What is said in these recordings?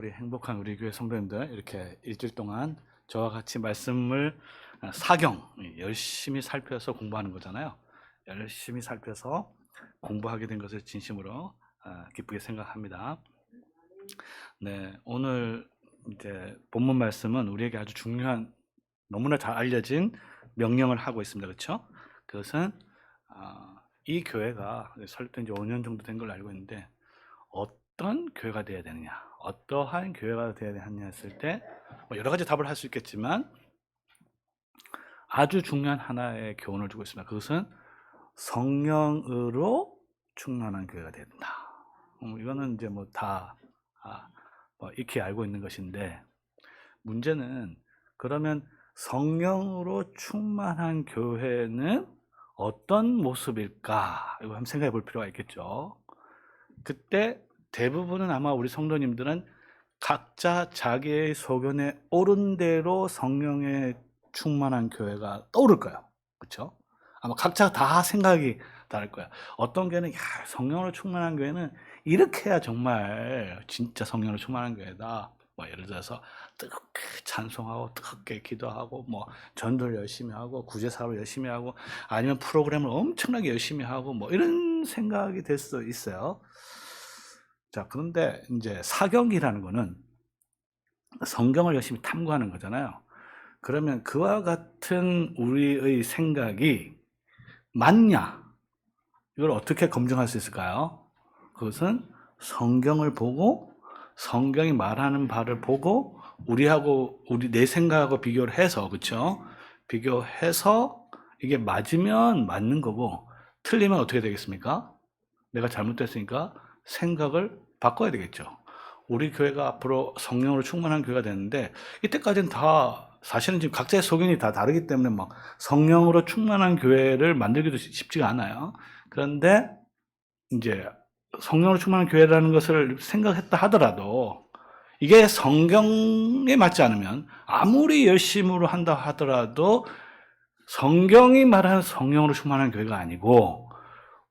우리 행복한 우리 교회 성도님들 이렇게 일주일 동안 저와 같이 말씀을 사경 열심히 살펴서 공부하는 거잖아요. 열심히 살펴서 공부하게 된 것을 진심으로 기쁘게 생각합니다. 네, 오늘 이제 본문 말씀은 우리에게 아주 중요한 너무나 잘 알려진 명령을 하고 있습니다. 그렇죠? 그것은 이 교회가 설립된 지 5년 정도 된 걸로 알고 있는데 어떤 교회가 되어야 되느냐, 어떠한 교회가 되어야 하느냐 했을 때 여러 가지 답을 할 수 있겠지만 아주 중요한 하나의 교훈을 주고 있습니다. 그것은 성령으로 충만한 교회가 되어야 된다. 이거는 이제 다 익히 알고 있는 것인데, 문제는 그러면 성령으로 충만한 교회는 어떤 모습일까? 이거 한번 생각해 볼 필요가 있겠죠. 그때 대부분은 아마 우리 성도님들은 각자 자기의 소견에 옳은 대로 성령에 충만한 교회가 떠오를 거예요. 그렇죠? 아마 각자 다 생각이 다를 거야. 어떤 교회는 성령으로 충만한 교회는 이렇게 해야 정말 진짜 성령으로 충만한 교회다. 예를 들어서 뜨겁게 찬송하고 뜨겁게 기도하고 전도를 열심히 하고 구제사업을 열심히 하고 아니면 프로그램을 엄청나게 열심히 하고 이런 생각이 될 수도 있어요. 자, 그런데 이제 사경이라는 거는 성경을 열심히 탐구하는 거잖아요. 그러면 그와 같은 우리의 생각이 맞냐? 이걸 어떻게 검증할 수 있을까요? 그것은 성경을 보고 성경이 말하는 바를 보고 내 생각하고 비교를 해서, 그렇죠? 비교해서 이게 맞으면 맞는 거고 틀리면 어떻게 되겠습니까? 내가 잘못됐으니까 생각을 바꿔야 되겠죠. 우리 교회가 앞으로 성령으로 충만한 교회가 되는데 이때까지는 다 사실은 지금 각자의 소견이 다 다르기 때문에 성령으로 충만한 교회를 만들기도 쉽지가 않아요. 그런데 이제 성령으로 충만한 교회라는 것을 생각했다 하더라도 이게 성경에 맞지 않으면 아무리 열심으로 한다 하더라도 성경이 말하는 성령으로 충만한 교회가 아니고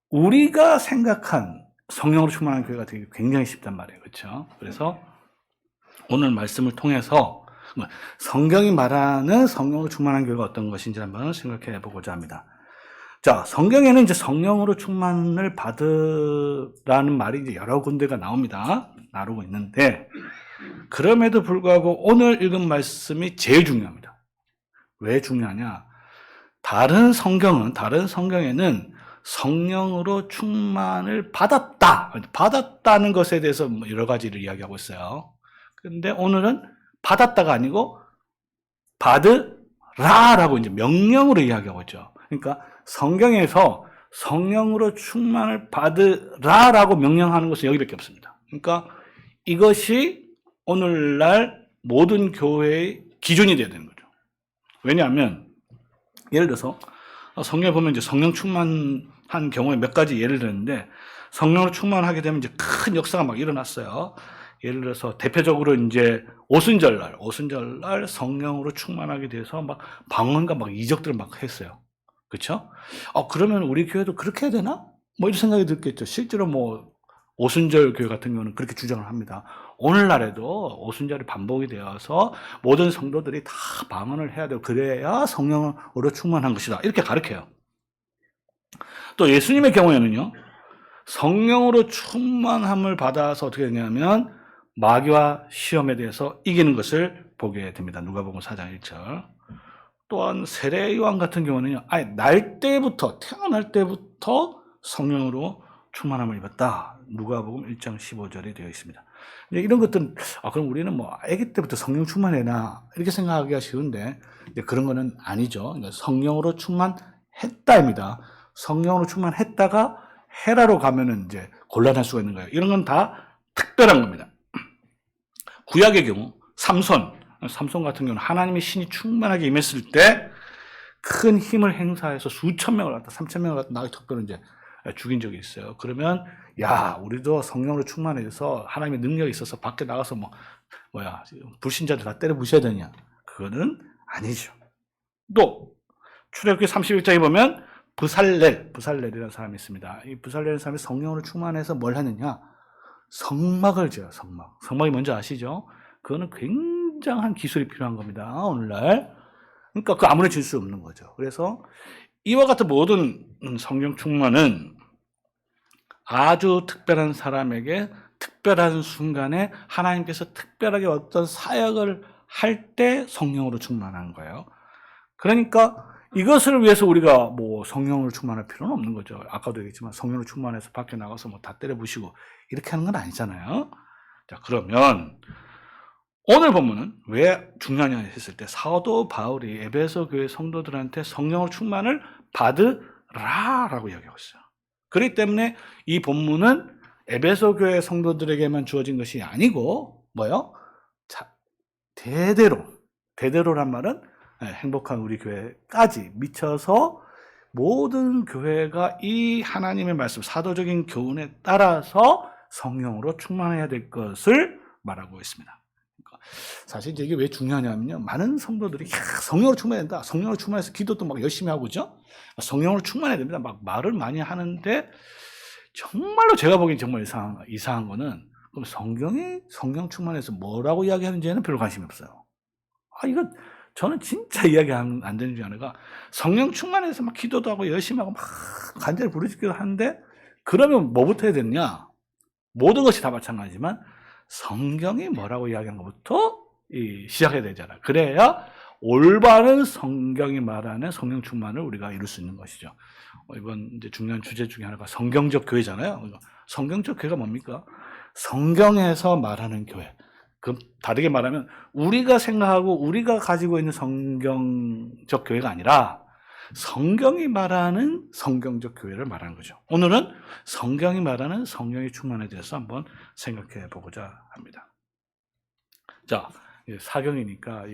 우리가 생각한 성령으로 충만한 교회가 되기 굉장히 쉽단 말이에요. 그렇죠? 그래서 오늘 말씀을 통해서 성경이 말하는 성령으로 충만한 교회가 어떤 것인지 한번 생각해 보고자 합니다. 자, 성경에는 이제 성령으로 충만을 받으라는 말이 이제 여러 군데가 나오고 있는데, 그럼에도 불구하고 오늘 읽은 말씀이 제일 중요합니다. 왜 중요하냐? 다른 성경에는 성령으로 충만을 받았다는 것에 대해서 여러 가지를 이야기하고 있어요. 그런데 오늘은 받았다가 아니고 받으라라고 이제 명령으로 이야기하고 있죠. 그러니까 성경에서 성령으로 충만을 받으라라고 명령하는 것은 여기밖에 없습니다. 그러니까 이것이 오늘날 모든 교회의 기준이 되어야 되는 거죠. 왜냐하면 예를 들어서 성경에 보면 이제 성령 충만한 경우에 몇 가지 예를 들었는데, 성령으로 충만하게 되면 이제 큰 역사가 막 일어났어요. 예를 들어서 대표적으로 이제 오순절날 성령으로 충만하게 돼서 방언과 이적들을 했어요. 그렇죠? 그러면 우리 교회도 그렇게 해야 되나? 이런 생각이 들겠죠. 실제로 오순절 교회 같은 경우는 그렇게 주장을 합니다. 오늘날에도 오순절이 반복이 되어서 모든 성도들이 다 방언을 해야 되고 그래야 성령으로 충만한 것이다. 이렇게 가르쳐요. 또 예수님의 경우에는요, 성령으로 충만함을 받아서 어떻게 되냐면 마귀와 시험에 대해서 이기는 것을 보게 됩니다. 누가복음 4장 1절. 또한 세례요한 같은 경우는요, 태어날 때부터 성령으로 충만함을 입었다. 누가복음 1장 15절이 되어 있습니다. 이런 것들은 그럼 우리는 아기 때부터 성령 충만해나 이렇게 생각하기가 쉬운데 그런 거는 아니죠. 성령으로 충만했다입니다. 성령으로 충만했다가 헤라로 가면은 이제 곤란할 수가 있는 거예요. 이런 건 다 특별한 겁니다. 구약의 경우 삼손 같은 경우는 하나님의 신이 충만하게 임했을 때 큰 힘을 행사해서 수천 명을 갖다 3천 명을 갖다 나의 턱뼈를 이제 죽인 적이 있어요. 그러면 우리도 성령으로 충만해서 하나님의 능력이 있어서 밖에 나가서 불신자들 다 때려 부셔야 되냐? 그거는 아니죠. 또 출애굽기 31장에 보면 브살렐이라는 사람이 있습니다. 이 브살렐이라는 사람이 성령으로 충만해서 뭘 하느냐? 성막을 지어요. 성막이 뭔지 아시죠? 그거는 굉장한 기술이 필요한 겁니다. 오늘날. 그러니까 그 아무나 질 수 없는 거죠. 그래서 이와 같은 모든 성령 충만은 아주 특별한 사람에게 특별한 순간에 하나님께서 특별하게 어떤 사역을 할 때 성령으로 충만한 거예요. 그러니까 이것을 위해서 우리가 뭐 성령으로 충만할 필요는 없는 거죠. 아까도 얘기했지만 성령으로 충만해서 밖에 나가서 뭐 다 때려 부시고 이렇게 하는 건 아니잖아요. 자, 그러면 오늘 본문은 왜 중요하냐 했을 때 사도 바울이 에베소 교회 성도들한테 성령으로 충만을 받으라라고 이야기하고 있어요. 그렇기 때문에 이 본문은 에베소 교회 성도들에게만 주어진 것이 아니고 뭐요? 자, 대대로란 말은 행복한 우리 교회까지 미쳐서 모든 교회가 이 하나님의 말씀, 사도적인 교훈에 따라서 성령으로 충만해야 될 것을 말하고 있습니다. 그러니까 사실 이게 왜 중요하냐면요. 많은 성도들이 성령으로 충만해야 된다. 성령으로 충만해서 기도도 막 열심히 하고 그죠? 성령으로 충만해야 됩니다. 막 말을 많이 하는데 정말로 제가 보기엔 정말 이상한 거는 그럼 성령 충만해서 뭐라고 이야기하는지에는 별로 관심이 없어요. 이건 저는 진짜 이야기 안 되는 중 하나가 성령 충만해서 막 기도도 하고 열심히 하고 막 간절히 부르짖기도 하는데 그러면 뭐부터 해야 되느냐? 모든 것이 다 마찬가지지만 성경이 뭐라고 이야기하는 것부터 시작해야 되잖아. 그래야 올바른 성경이 말하는 성령 충만을 우리가 이룰 수 있는 것이죠. 이번 이제 중요한 주제 중에 하나가 성경적 교회잖아요. 성경적 교회가 뭡니까? 성경에서 말하는 교회. 그 다르게 말하면 우리가 생각하고 우리가 가지고 있는 성경적 교회가 아니라 성경이 말하는 성경적 교회를 말하는 거죠. 오늘은 성경이 말하는 성령의 충만에 대해서 한번 생각해 보고자 합니다. 자, 사경이니까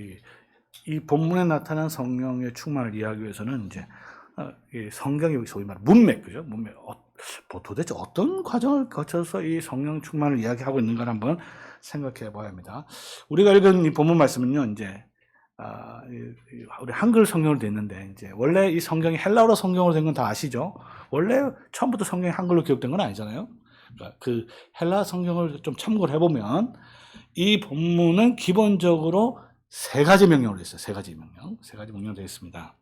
이 본문에 나타난 성령의 충만을 이해하기 위해서는 이제 성경이 소위 말하는 문맥, 그죠? 문맥. 도대체 어떤 과정을 거쳐서 이 성령 충만을 이야기하고 있는가를 한번 생각해 봐야 합니다. 우리가 읽은 이 본문 말씀은요, 이제, 우리 한글 성경으로 됐는데, 이제, 원래 이 성경이 헬라어로 성경으로 된 건 다 아시죠? 원래 처음부터 성경이 한글로 기록된 건 아니잖아요? 그러니까 그 헬라 성경을 좀 참고를 해보면, 이 본문은 기본적으로 세 가지 명령으로 됐어요. 세 가지 명령으로 되어 있습니다.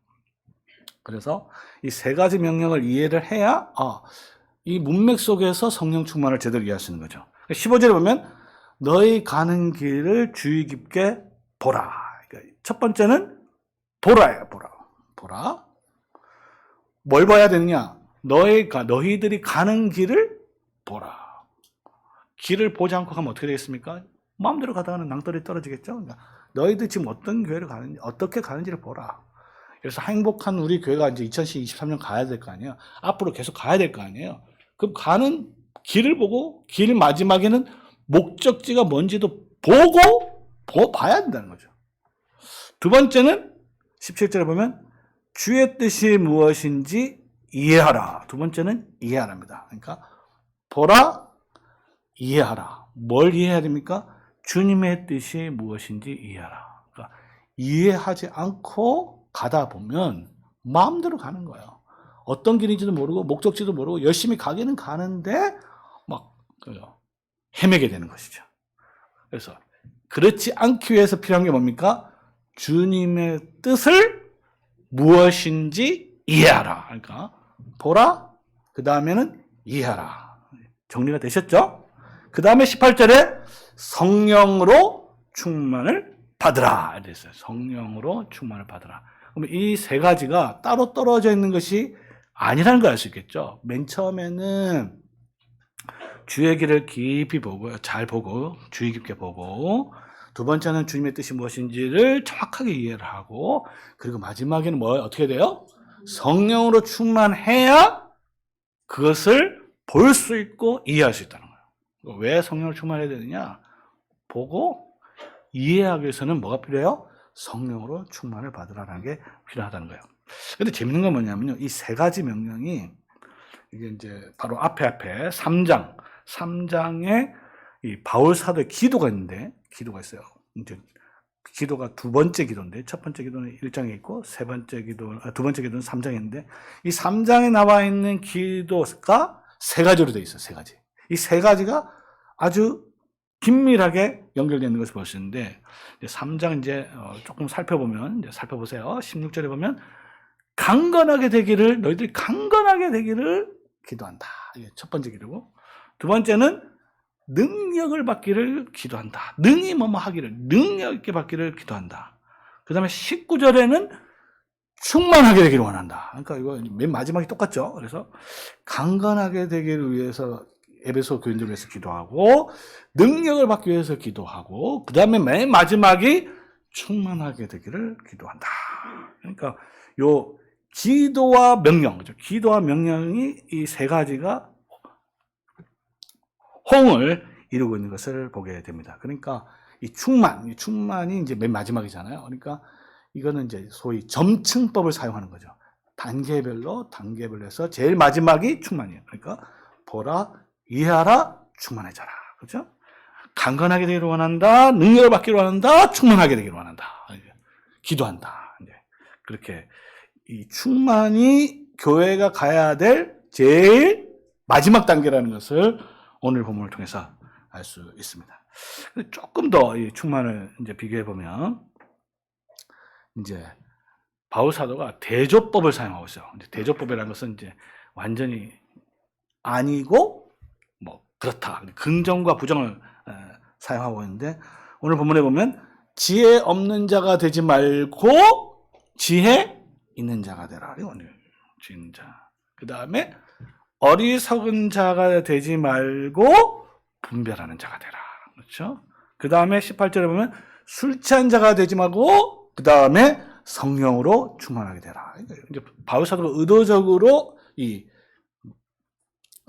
그래서 이 세 가지 명령을 이해를 해야, 이 문맥 속에서 성령 충만을 제대로 이해할 수 있는 거죠. 15절에 보면, 너희 가는 길을 주의 깊게 보라. 그러니까 첫 번째는 보라예요, 보라. 뭘 봐야 되느냐? 너희들이 가는 길을 보라. 길을 보지 않고 가면 어떻게 되겠습니까? 마음대로 가다가는 낭떠러지 떨어지겠죠? 그러니까 너희들 지금 어떤 교회를 가는지, 어떻게 가는지를 보라. 그래서 행복한 우리 교회가 이제 2023년 가야 될 거 아니에요? 앞으로 계속 가야 될 거 아니에요? 그럼 가는 길을 보고, 길 마지막에는 목적지가 뭔지도 봐야 된다는 거죠. 두 번째는 17절에 보면 주의 뜻이 무엇인지 이해하라. 두 번째는 이해하랍니다. 그러니까 보라, 이해하라. 뭘 이해해야 됩니까? 주님의 뜻이 무엇인지 이해하라. 그러니까 이해하지 않고 가다 보면 마음대로 가는 거예요. 어떤 길인지도 모르고 목적지도 모르고 열심히 가기는 가는데 막 헤매게 되는 것이죠. 그래서 그렇지 않기 위해서 필요한 게 뭡니까? 주님의 뜻을 무엇인지 이해하라. 그러니까 보라, 그 다음에는 이해하라. 정리가 되셨죠? 그 다음에 18절에 성령으로 충만을 받으라. 이랬어요. 성령으로 충만을 받으라. 그럼 이 세 가지가 따로 떨어져 있는 것이 아니라는 걸 알 수 있겠죠. 맨 처음에는 주의 길을 깊이 보고, 잘 보고, 주의 깊게 보고, 두 번째는 주님의 뜻이 무엇인지를 정확하게 이해를 하고, 그리고 마지막에는 어떻게 돼요? 성령으로 충만해야 그것을 볼 수 있고 이해할 수 있다는 거예요. 왜 성령으로 충만해야 되느냐? 보고 이해하기 위해서는 뭐가 필요해요? 성령으로 충만을 받으라는 게 필요하다는 거예요. 근데 재밌는 건 뭐냐면요. 이 세 가지 명령이 이게 이제 바로 앞에 3장에 이 바울 사도의 기도가 있는데, 기도가 있어요. 이제 기도가 두 번째 기도인데, 첫 번째 기도는 1장에 있고, 두 번째 기도는 3장에 있는데, 이 3장에 나와 있는 기도가 세 가지로 되어 있어요. 세 가지. 이 세 가지가 아주 긴밀하게 연결되어 있는 것을 볼 수 있는데, 3장 이제 조금 살펴보면, 이제 살펴보세요. 16절에 보면, 강건하게 되기를, 너희들이 강건하게 되기를 기도한다. 이게 첫 번째 기도고, 두 번째는 능력을 받기를 기도한다. 능히 뭐뭐 하기를, 능력 있게 받기를 기도한다. 그 다음에 19절에는 충만하게 되기를 원한다. 그러니까 이거 맨 마지막이 똑같죠. 그래서 강건하게 되기를 위해서 에베소 교인들을 위해서 기도하고, 능력을 받기 위해서 기도하고, 그 다음에 맨 마지막이 충만하게 되기를 기도한다. 그러니까 요 기도와 명령, 그죠? 기도와 명령이 이 세 가지가 홍을 이루고 있는 것을 보게 됩니다. 그러니까 이 충만이 이제 맨 마지막이잖아요. 그러니까 이거는 이제 소위 점층법을 사용하는 거죠. 단계별로 해서 제일 마지막이 충만이에요. 그러니까 보라, 이해하라, 충만해져라. 그렇죠? 강건하게 되기를 원한다, 능력을 받기를 원한다, 충만하게 되기를 원한다. 기도한다. 이제 그렇게 이 충만이 교회가 가야 될 제일 마지막 단계라는 것을 오늘 본문을 통해서 알 수 있습니다. 조금 더 이 충만을 이제 비교해 보면, 이제 바울 사도가 대조법을 사용하고 있어요. 대조법이라는 것은 이제 완전히 아니고 뭐 그렇다, 긍정과 부정을 사용하고 있는데, 오늘 본문에 보면 지혜 없는 자가 되지 말고 지혜 있는 자가 되라. 오늘 지혜 있는 자. 그 다음에 어리석은 자가 되지 말고 분별하는 자가 되라. 그렇죠? 그 다음에 18절에 보면 술 취한 자가 되지 말고, 그 다음에 성령으로 충만하게 되라. 이제 바울 사도가 의도적으로 이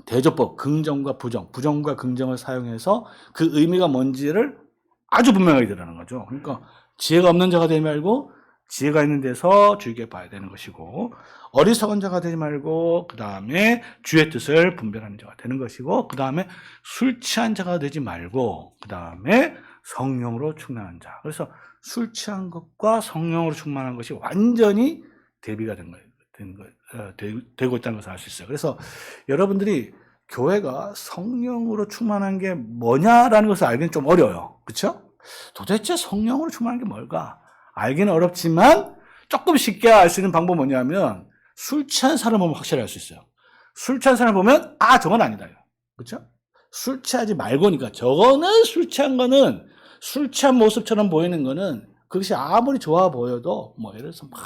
대조법, 긍정과 부정과 긍정을 사용해서 그 의미가 뭔지를 아주 분명하게 드러나는 거죠. 그러니까 지혜가 없는 자가 되지 말고 지혜가 있는 데서 주의깊게 봐야 되는 것이고, 어리석은 자가 되지 말고 그 다음에 주의 뜻을 분별하는 자가 되는 것이고, 그 다음에 술 취한 자가 되지 말고 그 다음에 성령으로 충만한 자. 그래서 술 취한 것과 성령으로 충만한 것이 완전히 대비가 되고 있다는 것을 알 수 있어요. 그래서 여러분들이 교회가 성령으로 충만한 게 뭐냐라는 것을 알기는 좀 어려워요. 그렇죠? 도대체 성령으로 충만한 게 뭘까? 알기는 어렵지만 조금 쉽게 알 수 있는 방법은 뭐냐면, 술 취한 사람 보면 확실히 알 수 있어요. 술 취한 사람 보면 저건 아니다. 그렇죠? 술 취하지 말고니까. 저거는 술 취한 거는, 술 취한 모습처럼 보이는 거는, 그것이 아무리 좋아 보여도 뭐 예를 들어서 막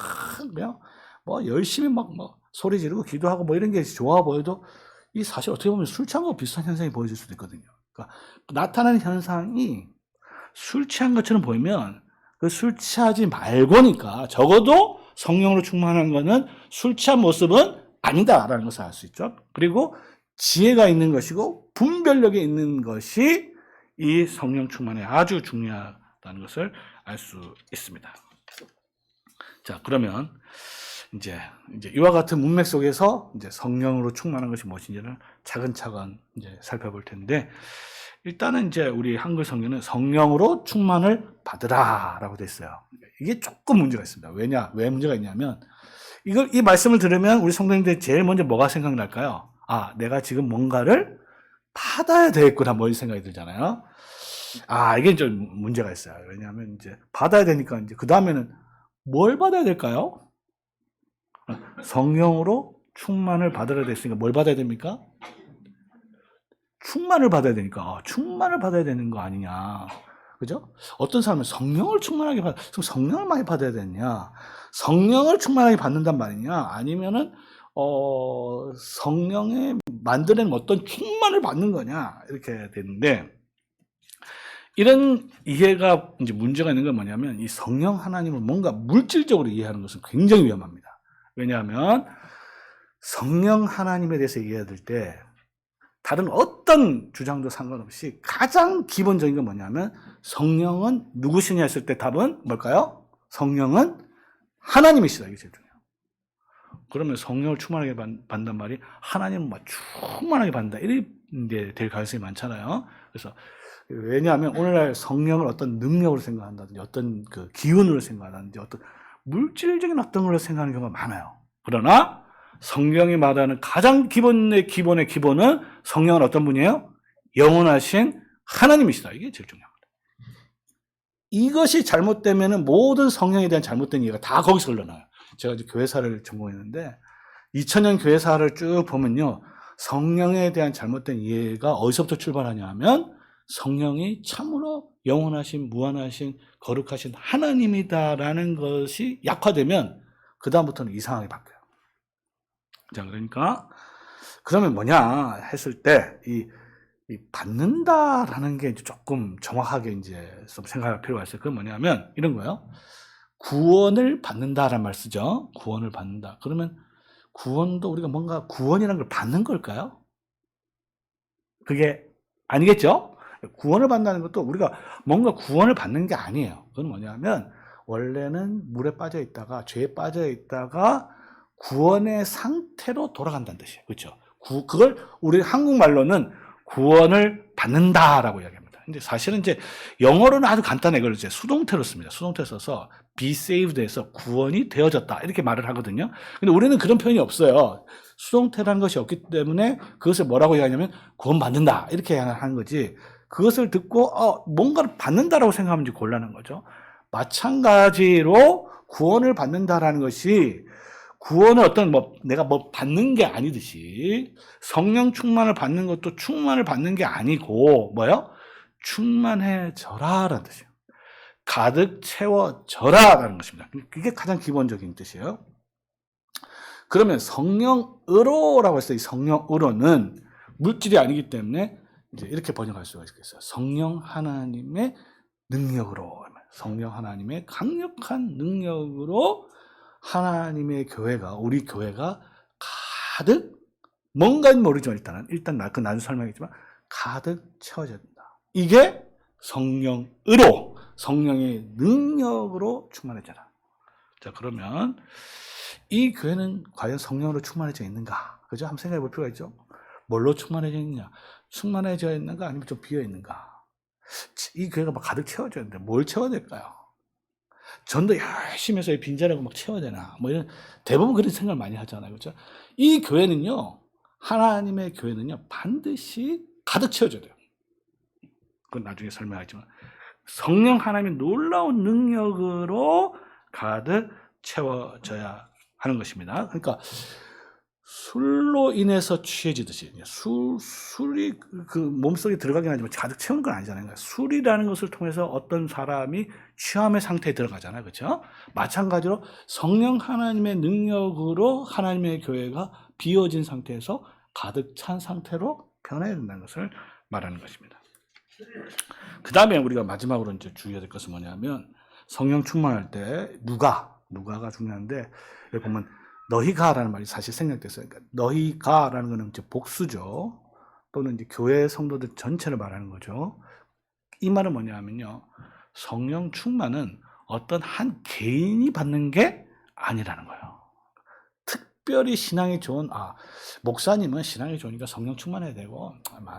그냥 뭐 열심히 막 소리 지르고 기도하고 뭐 이런 게 좋아 보여도, 이 사실 어떻게 보면 술 취한 거 비슷한 현상이 보여질 수도 있거든요. 그러니까 나타나는 현상이 술 취한 것처럼 보이면 그 술 취하지 말고니까, 적어도 성령으로 충만한 거는 술 취한 모습은 아니다라는 것을 알 수 있죠. 그리고 지혜가 있는 것이고 분별력이 있는 것이 이 성령 충만에 아주 중요하다는 것을 알 수 있습니다. 자, 그러면 이제 이와 같은 문맥 속에서 이제 성령으로 충만한 것이 무엇인지를 차근차근 이제 살펴볼 텐데, 일단은 이제 우리 한글 성경은 성령으로 충만을 받으라라고 돼 있어요. 이게 조금 문제가 있습니다. 왜 문제가 있냐면, 이 말씀을 들으면 우리 성도님들이 제일 먼저 뭐가 생각날까요? 내가 지금 뭔가를 받아야 되겠구나, 뭐 이 생각이 들잖아요. 이게 좀 문제가 있어요. 왜냐하면 이제 받아야 되니까, 이제 그 다음에는 뭘 받아야 될까요? 성령으로 충만을 받으라 됐으니까 뭘 받아야 됩니까? 충만을 받아야 되니까. 충만을 받아야 되는 거 아니냐. 그죠? 어떤 사람은 성령을 충만하게 그럼 성령을 많이 받아야 되느냐? 성령을 충만하게 받는단 말이냐? 아니면은 성령에 만드는 어떤 충만을 받는 거냐? 이렇게 되는데, 이런 이해가 이제 문제가 있는 건 뭐냐면, 이 성령 하나님을 뭔가 물질적으로 이해하는 것은 굉장히 위험합니다. 왜냐하면 성령 하나님에 대해서 이해할 때 다른 어떤 주장도 상관없이 가장 기본적인 건 뭐냐면, 성령은 누구시냐 했을 때 답은 뭘까요? 성령은 하나님이시다. 이게 제일 중요해요. 그러면 성령을 충만하게 받는단 말이, 하나님은 막 충만하게 받는다, 이렇게 될 가능성이 많잖아요. 그래서 왜냐하면 오늘날 성령을 어떤 능력으로 생각한다든지, 어떤 그 기운으로 생각한다든지, 어떤 물질적인 어떤 걸로 생각하는 경우가 많아요. 그러나 성경이 말하는 가장 기본의 기본은, 성령은 어떤 분이에요? 영원하신 하나님이시다. 이게 제일 중요합니다. 이것이 잘못되면 모든 성령에 대한 잘못된 이해가 다 거기서 흘러나요. 제가 이제 교회사를 전공했는데 2000년 교회사를 쭉 보면요. 성령에 대한 잘못된 이해가 어디서부터 출발하냐 하면 성령이 참으로 영원하신, 무한하신, 거룩하신 하나님이다라는 것이 약화되면 그 다음부터는 이상하게 바뀌어요. 자, 그러니까 그러면 뭐냐 했을 때 이 받는다라는 게 이제 조금 정확하게 이제 좀 생각할 필요가 있어요. 그건 뭐냐면 이런 거예요. 구원을 받는다라는 말 쓰죠. 구원을 받는다. 그러면 구원도 우리가 뭔가 구원이라는 걸 받는 걸까요? 그게 아니겠죠? 구원을 받는다는 것도 우리가 뭔가 구원을 받는 게 아니에요. 그건 뭐냐면 원래는 물에 빠져 있다가 죄에 빠져 있다가 구원의 상태로 돌아간다는 뜻이에요. 그렇죠? 그걸 우리 한국말로는 구원을 받는다라고 이야기합니다. 근데 사실은 이제 영어로는 아주 간단해. 그걸 이제 수동태로 씁니다. 수동태 써서 be saved에서 구원이 되어졌다 이렇게 말을 하거든요. 근데 우리는 그런 표현이 없어요. 수동태라는 것이 없기 때문에 그것을 뭐라고 이야기하냐면 구원받는다 이렇게 하는 거지. 그것을 듣고 뭔가를 받는다라고 생각하면 이제 곤란한 거죠. 마찬가지로 구원을 받는다라는 것이 구원을 어떤 내가 받는 게 아니듯이 성령 충만을 받는 것도 충만을 받는 게 아니고 뭐요? 충만해져라라는 뜻이에요. 가득 채워져라라는 것입니다. 그게 가장 기본적인 뜻이에요. 그러면 성령으로라고 했어요. 이 성령으로는 물질이 아니기 때문에 이제 이렇게 번역할 수가 있겠어요. 성령 하나님의 능력으로, 성령 하나님의 강력한 능력으로 하나님의 교회가, 우리 교회가 가득, 뭔가는 모르지만 일단 그 나중 설명했지만 가득 채워진다. 이게 성령으로, 성령의 능력으로 충만해져라. 자, 그러면 이 교회는 과연 성령으로 충만해져 있는가? 그죠? 한번 생각해 볼 필요가 있죠? 뭘로 충만해져 있느냐? 충만해져 있는가? 아니면 좀 비어 있는가? 이 교회가 막 가득 채워져야 되는데 뭘 채워야 될까요? 전도 열심히 해서 빈자리가 막 채워야 되나? 뭐 이런, 대부분 그런 생각을 많이 하잖아요. 그렇죠? 이 교회는요, 하나님의 교회는요, 반드시 가득 채워져야 돼요. 그건 나중에 설명하지만, 성령 하나님의 놀라운 능력으로 가득 채워져야 하는 것입니다. 그러니까, 술로 인해서 취해지듯이, 술이 그 몸속에 들어가긴 하지만 가득 채우는 건 아니잖아요. 술이라는 것을 통해서 어떤 사람이 취함의 상태에 들어가잖아요. 그렇죠? 마찬가지로 성령 하나님의 능력으로 하나님의 교회가 비워진 상태에서 가득 찬 상태로 변해야 된다는 것을 말하는 것입니다. 그 다음에 우리가 마지막으로 이제 주의해야 될 것은 뭐냐면 성령 충만할 때 누가가 중요한데 여기 보면 너희가라는 말이 사실 생략됐어요. 그러니까 너희가라는 것은 이제 복수죠. 또는 이제 교회 성도들 전체를 말하는 거죠. 이 말은 뭐냐면요. 성령 충만은 어떤 한 개인이 받는 게 아니라는 거예요. 특별히 신앙이 좋은, 목사님은 신앙이 좋으니까 성령 충만해야 되고,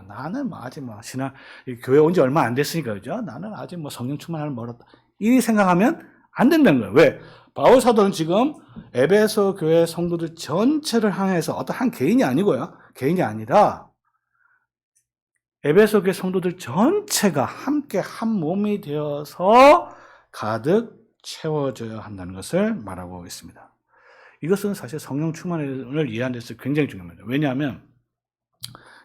나는 아직 신앙, 교회 온 지 얼마 안 됐으니까, 그죠? 나는 아직 성령 충만하는 멀었다. 이 생각하면 안 된다는 거예요. 왜? 바울 사도는 지금 에베소 교회 성도들 전체를 향해서 어떤 한 개인이 아니고요. 개인이 아니라 에베소 교회 성도들 전체가 함께 한 몸이 되어서 가득 채워져야 한다는 것을 말하고 있습니다. 이것은 사실 성령 충만을 이해하는 데서 굉장히 중요합니다. 왜냐하면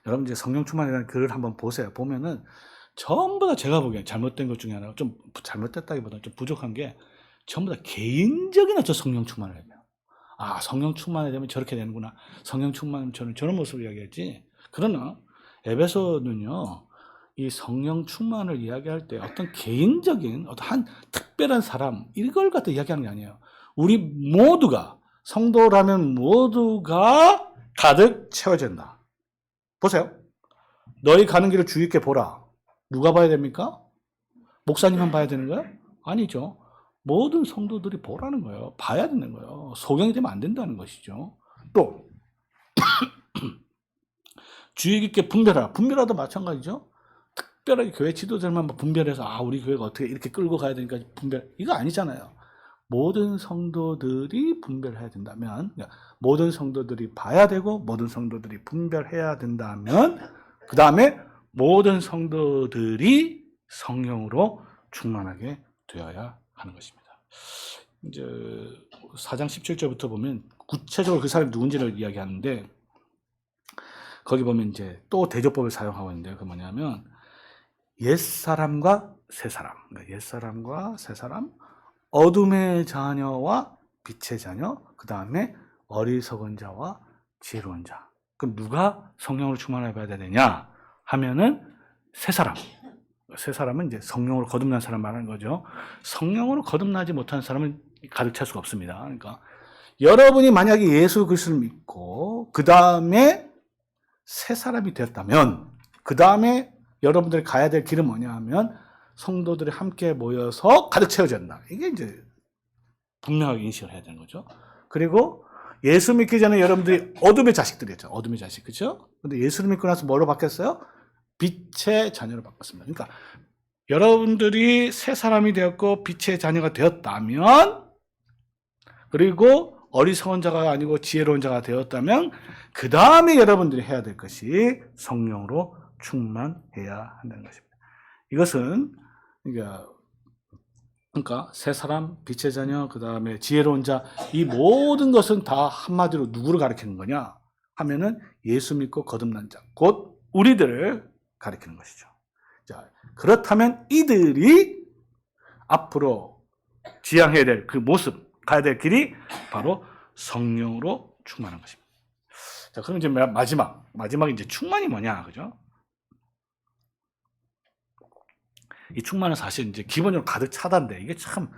여러분 이제 성령 충만이라는 글을 한번 보세요. 보면은 전부 다 제가 보기엔 잘못된 것 중에 하나가 좀 잘못됐다기보다는 좀 부족한 게 전부 다 개인적인 어떤 성령 충만을 해요. 성령 충만이 되면 저렇게 되는구나. 성령 충만하면 저런 모습을 이야기하지. 그러나 에베소는요, 이 성령 충만을 이야기할 때 어떤 개인적인 어떤 한 특별한 사람 이걸 갖다 이야기하는 게 아니에요. 우리 모두가 성도라면 모두가 가득 채워진다. 보세요. 너희 가는 길을 주의 있게 보라. 누가 봐야 됩니까? 목사님만 봐야 되는 거예요? 아니죠. 모든 성도들이 보라는 거예요. 봐야 되는 거예요. 소경이 되면 안 된다는 것이죠. 또 주의 깊게 분별하라. 분별하도 마찬가지죠. 특별하게 교회 지도자만 분별해서 우리 교회가 어떻게 이렇게 끌고 가야 되니까 분별, 이거 아니잖아요. 모든 성도들이 분별해야 된다면, 모든 성도들이 봐야 되고 모든 성도들이 분별해야 된다면, 그 다음에 모든 성도들이 성령으로 충만하게 되어야 하는 것입니다. 이제 4장 17절부터 보면 구체적으로 그 사람이 누군지를 이야기하는데, 거기 보면 이제 또 대조법을 사용하고 있는데요. 그 뭐냐면 옛사람과 새사람, 그러니까 옛사람과 새사람, 어둠의 자녀와 빛의 자녀, 그 다음에 어리석은 자와 지혜로운 자. 그럼 누가 성령으로 충만해야 되느냐 하면은 새사람. 새사람은 이제 성령으로 거듭난 사람 말하는 거죠. 성령으로 거듭나지 못한 사람은 가득 찰 수가 없습니다. 그러니까 여러분이 만약에 예수 그리스도를 믿고 그 다음에 새 사람이 되었다면, 그 다음에 여러분들이 가야 될 길은 뭐냐 하면 성도들이 함께 모여서 가득 채워진다. 이게 이제 분명하게 인식을 해야 되는 거죠. 그리고 예수 믿기 전에 여러분들이 어둠의 자식들이었죠. 어둠의 자식, 그렇죠? 근데 예수를 믿고 나서 뭐로 바뀌었어요? 빛의 자녀로 바꿨습니다. 그러니까 여러분들이 새 사람이 되었고 빛의 자녀가 되었다면, 그리고 어리석은 자가 아니고 지혜로운 자가 되었다면, 그 다음에 여러분들이 해야 될 것이 성령으로 충만해야 한다는 것입니다. 이것은 그러니까 새 사람, 빛의 자녀, 그 다음에 지혜로운 자, 이 모든 것은 다 한마디로 누구를 가리키는 거냐 하면은 예수 믿고 거듭난 자, 곧 우리들을 가리키는 것이죠. 자, 그렇다면 이들이 앞으로 지향해야 될 그 모습, 가야 될 길이 바로 성령으로 충만한 것입니다. 자, 그럼 이제 마지막 이제 충만이 뭐냐, 그죠? 이 충만은 사실 이제 기본적으로 가득 차다인데, 이게 참,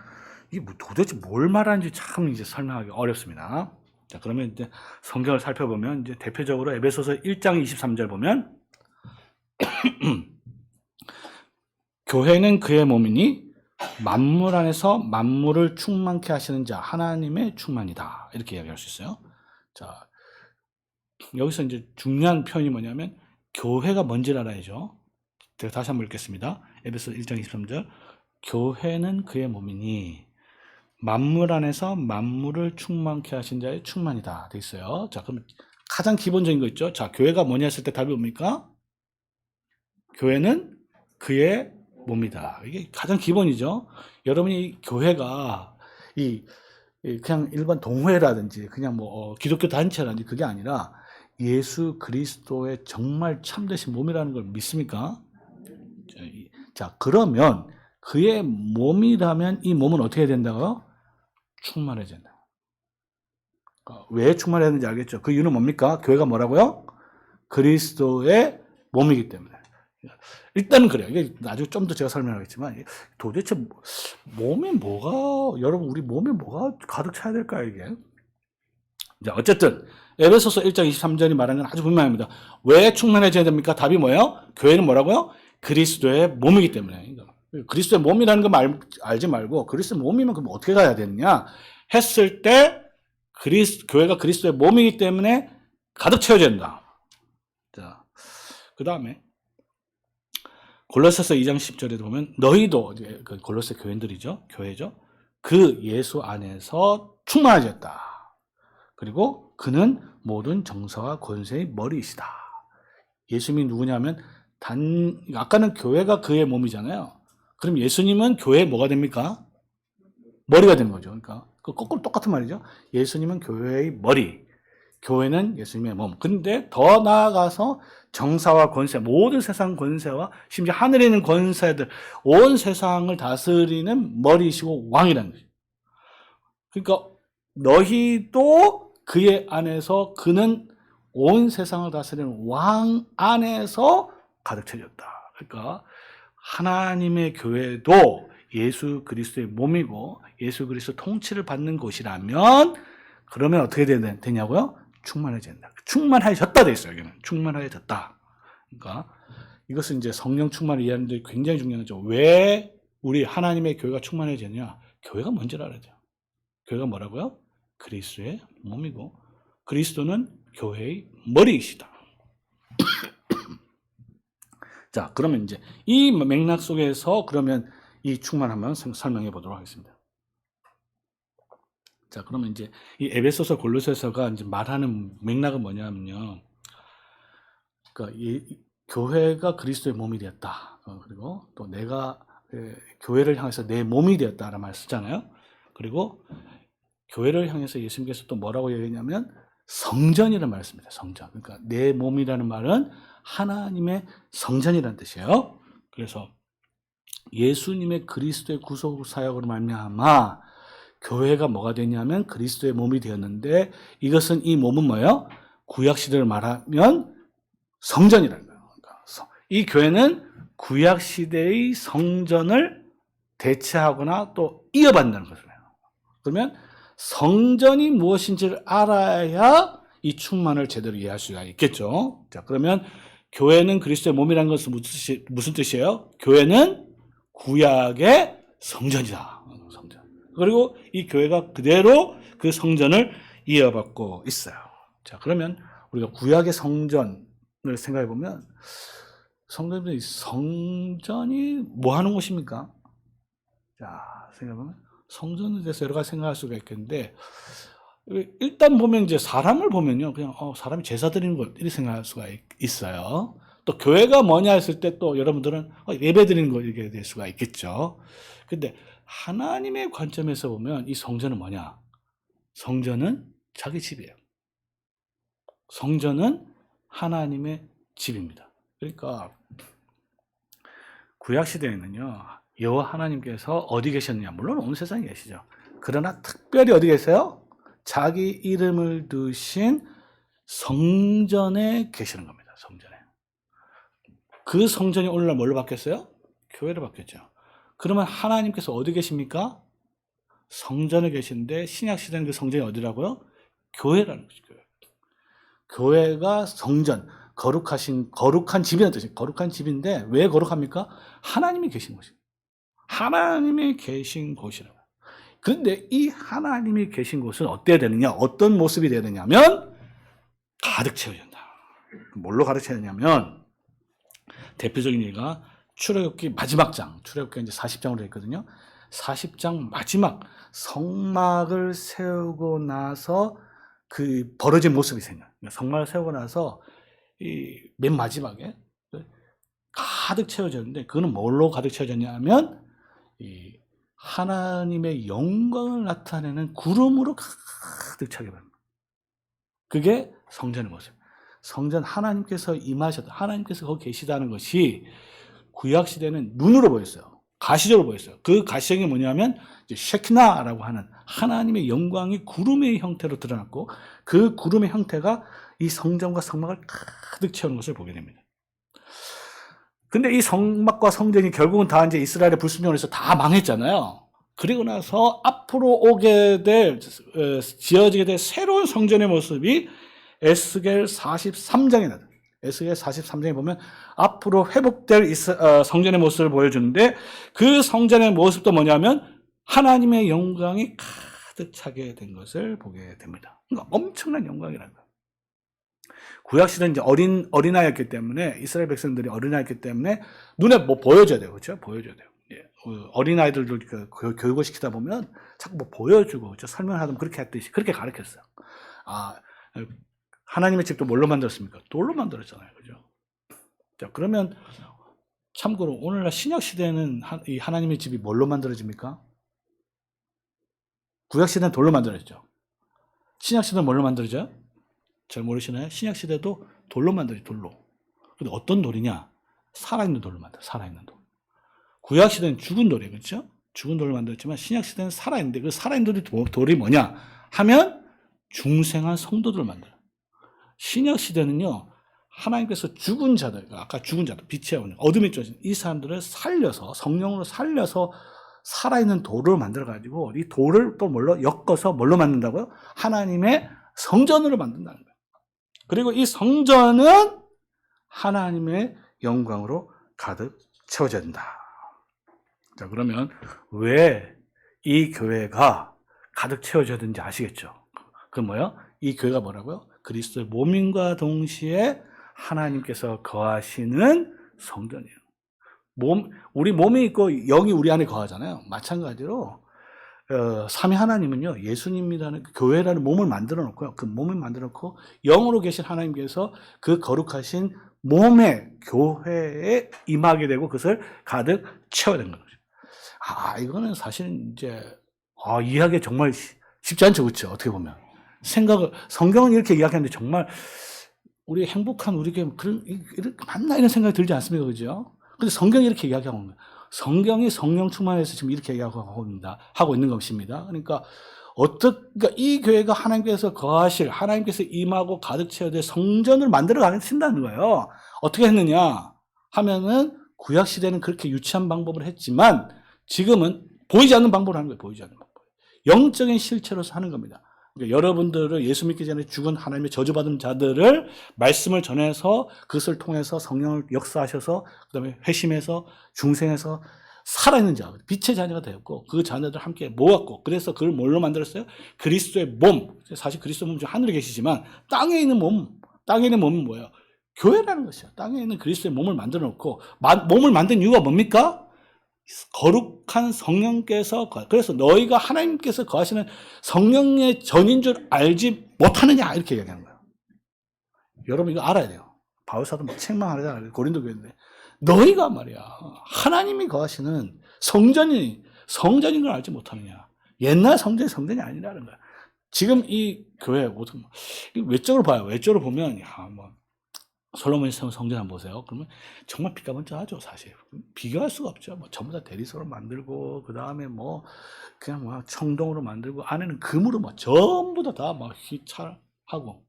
이게 도대체 뭘 말하는지 참 이제 설명하기 어렵습니다. 자, 그러면 이제 성경을 살펴보면 이제 대표적으로 에베소서 1장 23절 보면, 교회는 그의 몸이니 만물 안에서 만물을 충만케 하시는 자, 하나님의 충만이다. 이렇게 이야기할 수 있어요. 자, 여기서 이제 중요한 표현이 뭐냐면, 교회가 뭔지를 알아야죠. 제가 다시 한번 읽겠습니다. 에베소 1장 23절. 교회는 그의 몸이니 만물 안에서 만물을 충만케 하신 자의 충만이다. 돼 있어요. 자, 그럼 가장 기본적인 거 있죠. 자, 교회가 뭐냐 했을 때 답이 뭡니까? 교회는 그의 몸이다. 이게 가장 기본이죠. 여러분이 교회가 그냥 일반 동호회라든지 그냥 뭐 기독교 단체라든지 그게 아니라 예수 그리스도의 정말 참되신 몸이라는 걸 믿습니까? 자, 그러면 그의 몸이라면 이 몸은 어떻게 해야 된다고요? 충만해야 된다. 왜 충만해야 되는지 알겠죠? 그 이유는 뭡니까? 교회가 뭐라고요? 그리스도의 몸이기 때문에. 일단은 그래요. 이게 나중에 좀 더 제가 설명하겠지만, 도대체 몸에 뭐가, 여러분, 우리 몸에 뭐가 가득 차야 될까요, 이게? 자, 어쨌든 에베소서 1장 23절이 말하는 건 아주 분명합니다. 왜 충만해져야 됩니까? 답이 뭐예요? 교회는 뭐라고요? 그리스도의 몸이기 때문에. 그리스도의 몸이라는 거 알지 말고 그리스도의 몸이면 그럼 어떻게 가야 되느냐 했을 때, 교회가 그리스도의 몸이기 때문에 가득 채워져야 된다. 자, 그 다음에 골로새서 2장 10절에 보면 너희도, 그 골로새 교인들이죠, 교회죠, 그 예수 안에서 충만해졌다. 그리고 그는 모든 정사와 권세의 머리이시다. 예수님이 누구냐면 아까는 교회가 그의 몸이잖아요. 그럼 예수님은 교회의 뭐가 됩니까? 머리가 되는 거죠. 그러니까 거꾸로 똑같은 말이죠. 예수님은 교회의 머리, 교회는 예수님의 몸. 근데 더 나아가서 정사와 권세, 모든 세상 권세와 심지어 하늘에 있는 권세들, 온 세상을 다스리는 머리이시고 왕이라는 거죠. 그러니까 너희도 그의 안에서, 그는 온 세상을 다스리는 왕 안에서 가득 채워졌다. 그러니까 하나님의 교회도 예수 그리스도의 몸이고 예수 그리스도 통치를 받는 곳이라면, 그러면 어떻게 되냐고요? 충만해진다. 충만해졌다 돼 있어요. 여기는 충만해졌다. 그러니까 이것은 이제 성령 충만을 이해하는 데 굉장히 중요한 거죠. 왜 우리 하나님의 교회가 충만해지느냐? 교회가 뭔지를 알아야 돼요. 교회가 뭐라고요? 그리스도의 몸이고 그리스도는 교회의 머리이시다. 자, 그러면 이제 이 맥락 속에서 그러면 이 충만함을 설명해 보도록 하겠습니다. 자, 그러면 이제 이 에베소서 골로새서가 이제 말하는 맥락은 뭐냐면요. 그러니까 교회가 그리스도의 몸이 되었다. 그리고 또 내가 교회를 향해서 내 몸이 되었다라는 말을 쓰잖아요. 그리고 교회를 향해서 예수님께서 또 뭐라고 얘기했냐면 성전이라는 말을 씁니다. 성전. 그러니까 내 몸이라는 말은 하나님의 성전이라는 뜻이에요. 그래서 예수님의 그리스도의 구속 사역으로 말미암아 교회가 뭐가 되냐면 그리스도의 몸이 되었는데, 이것은 이 몸은 뭐예요? 구약 시대를 말하면 성전이라는 거예요. 그러니까 이 교회는 구약 시대의 성전을 대체하거나 또 이어받는다는 것이에요. 그러면 성전이 무엇인지를 알아야 이 충만을 제대로 이해할 수가 있겠죠. 자, 그러면 교회는 그리스도의 몸이라는 것은 무슨 뜻이에요? 교회는 구약의 성전이다. 성전. 그리고 이 교회가 그대로 그 성전을 이어받고 있어요. 자, 그러면 우리가 구약의 성전을 생각해 보면 성전이 뭐 하는 곳입니까? 자, 생각해 보면 성전에 대해서 여러 가지 생각할 수가 있겠는데, 일단 보면 이제 사람을 보면요, 그냥 사람이 제사 드리는 걸 이렇게 생각할 수가 있어요. 또 교회가 뭐냐 했을 때 또 여러분들은 예배 드리는 거 이렇게 될 수가 있겠죠. 근데 하나님의 관점에서 보면 이 성전은 뭐냐? 성전은 자기 집이에요. 성전은 하나님의 집입니다. 그러니까 구약 시대에는요, 여호와 하나님께서 어디 계셨느냐? 물론 온 세상에 계시죠. 그러나 특별히 어디 계세요? 자기 이름을 두신 성전에 계시는 겁니다. 성전에. 그 성전이 오늘날 뭘로 바뀌었어요? 교회로 바뀌었죠. 그러면 하나님께서 어디 계십니까? 성전에 계신데, 신약 시대는 그 성전이 어디라고요? 교회라는 것이죠. 교회가 성전, 거룩한 집이라는 뜻이에요. 거룩한 집인데 왜 거룩합니까? 하나님이 계신 곳이에요. 하나님이 계신 곳이라고. 그런데 이 하나님이 계신 곳은 어때야 되느냐? 어떤 모습이 되어야 되냐면 가득 채워야 된다. 뭘로 가득 채워야 되냐면, 대표적인 예가 출애굽기 마지막 장, 출애굽기가 이제 40장으로 있거든요. 40장 마지막 성막을 세우고 나서 그 벌어진 모습이 생겨요. 성막을 세우고 나서 이 맨 마지막에 가득 채워졌는데, 그거는 뭘로 가득 채워졌냐면 이 하나님의 영광을 나타내는 구름으로 가득 차게 됩니다. 그게 성전의 모습. 성전, 하나님께서 임하셨다, 하나님께서 거기 계시다는 것이 구약 시대는 눈으로 보였어요. 가시적으로 보였어요. 그 가시적이 뭐냐면 셰키나라고 하는 하나님의 영광이 구름의 형태로 드러났고, 그 구름의 형태가 이 성전과 성막을 가득 채우는 것을 보게 됩니다. 근데 이 성막과 성전이 결국은 다 이제 이스라엘의 불순종에서 다 망했잖아요. 그리고 나서 앞으로 지어지게 될 새로운 성전의 모습이 에스겔 43장에 나와요. 에스겔 43장에 보면 앞으로 회복될 성전의 모습을 보여주는데, 그 성전의 모습도 뭐냐면 하나님의 영광이 가득 차게 된 것을 보게 됩니다. 그러니까 엄청난 영광이라는 거예요. 구약 시대는 이제 어린아이였기 때문에, 이스라엘 백성들이 어린아이였기 때문에 눈에 뭐 보여줘야 돼요. 그렇죠? 보여줘야 돼요. 예. 어린아이들도 교육을 시키다 보면 자꾸 뭐 보여주고, 그렇죠? 설명하면 그렇게 했듯이 그렇게 가르쳤어요. 하나님의 집도 뭘로 만들었습니까? 돌로 만들었잖아요. 그죠? 자, 그러면 참고로 오늘날 신약 시대는 이 하나님의 집이 뭘로 만들어집니까? 구약 시대는 돌로 만들어졌죠. 신약 시대는 뭘로 만들어져요? 잘 모르시나요? 신약 시대도 돌로 만들어요. 돌로. 근데 어떤 돌이냐? 살아있는 돌로 만들어요. 살아있는 돌. 구약 시대는 죽은 돌이에요. 그렇죠? 죽은 돌로 만들었지만 신약 시대는 살아있는데, 그 살아있는 돌이 뭐냐 하면 중생한 성도들을 만들어요. 신약 시대는요, 하나님께서 죽은 자들, 아까 죽은 자들, 빛의 어둠에 쫓은 이 사람들을 살려서, 성령으로 살려서 살아있는 돌을 만들어가지고, 이 돌을 또 엮어서 뭘로 만든다고요? 하나님의 성전으로 만든다는 거예요. 그리고 이 성전은 하나님의 영광으로 가득 채워져야 된다. 자, 그러면 왜 이 교회가 가득 채워져야 되는지 아시겠죠? 그 뭐예요? 이 교회가 뭐라고요? 그리스도의 몸인과 동시에 하나님께서 거하시는 성전이에요. 우리 몸이 있고 영이 우리 안에 거하잖아요. 마찬가지로 삼위 하나님은요, 예수님이라는 교회라는 몸을 만들어 놓고요, 그 몸을 만들어 놓고 영으로 계신 하나님께서 그 거룩하신 몸에, 교회에 임하게 되고 그것을 가득 채워야 되는 거죠. 이거는 사실 이제, 이해하기 정말 쉽지 않죠. 그렇죠? 어떻게 보면. 성경은 이렇게 이야기하는데 정말 우리 행복한 우리에게 이렇게 맞나 이런 생각이 들지 않습니까? 그죠? 근데 성경이 이렇게 이야기하고 있는 거예요. 성경이 성령 충만해서 지금 이렇게 하고 있는 것입니다. 그러니까 이 교회가 하나님께서 거하실, 하나님께서 임하고 가득 채워야 될 성전을 만들어 가신다는 거예요. 어떻게 했느냐 하면은 구약시대는 그렇게 유치한 방법을 했지만 지금은 보이지 않는 방법을 하는 거예요. 보이지 않는 방법. 영적인 실체로서 하는 겁니다. 그러니까 여러분들을 예수 믿기 전에 죽은 하나님의 저주받은 자들을 말씀을 전해서 그것을 통해서 성령을 역사하셔서 그다음에 회심해서 중생해서 살아있는 자, 빛의 자녀가 되었고 그 자녀들 함께 모았고 그래서 그걸 뭘로 만들었어요? 그리스도의 몸. 사실 그리스도 몸 중 하늘에 계시지만 땅에 있는 몸은 뭐예요? 교회라는 것이야. 땅에 있는 그리스도의 몸을 만들어 놓고 몸을 만든 이유가 뭡니까? 거룩한 성령께서 그래서 너희가 하나님께서 거하시는 성령의 전인 줄 알지 못하느냐 이렇게 얘기하는 거예요. 여러분 이거 알아야 돼요. 바울사도 막 책망하잖아요. 고린도 교회인데 너희가 말이야 하나님이 거하시는 성전인 걸 알지 못하느냐. 옛날 성전이 아니라는 거야. 지금 이 교회 모든 외적으로 봐요. 외적으로 보면 솔로몬이 세운 성전 한번 보세요. 그러면 정말 빛가번쩍하죠, 사실. 비교할 수가 없죠. 전부 다 대리석으로 만들고, 그 다음에 그냥 청동으로 만들고, 안에는 금으로 전부 다 휘찰하고.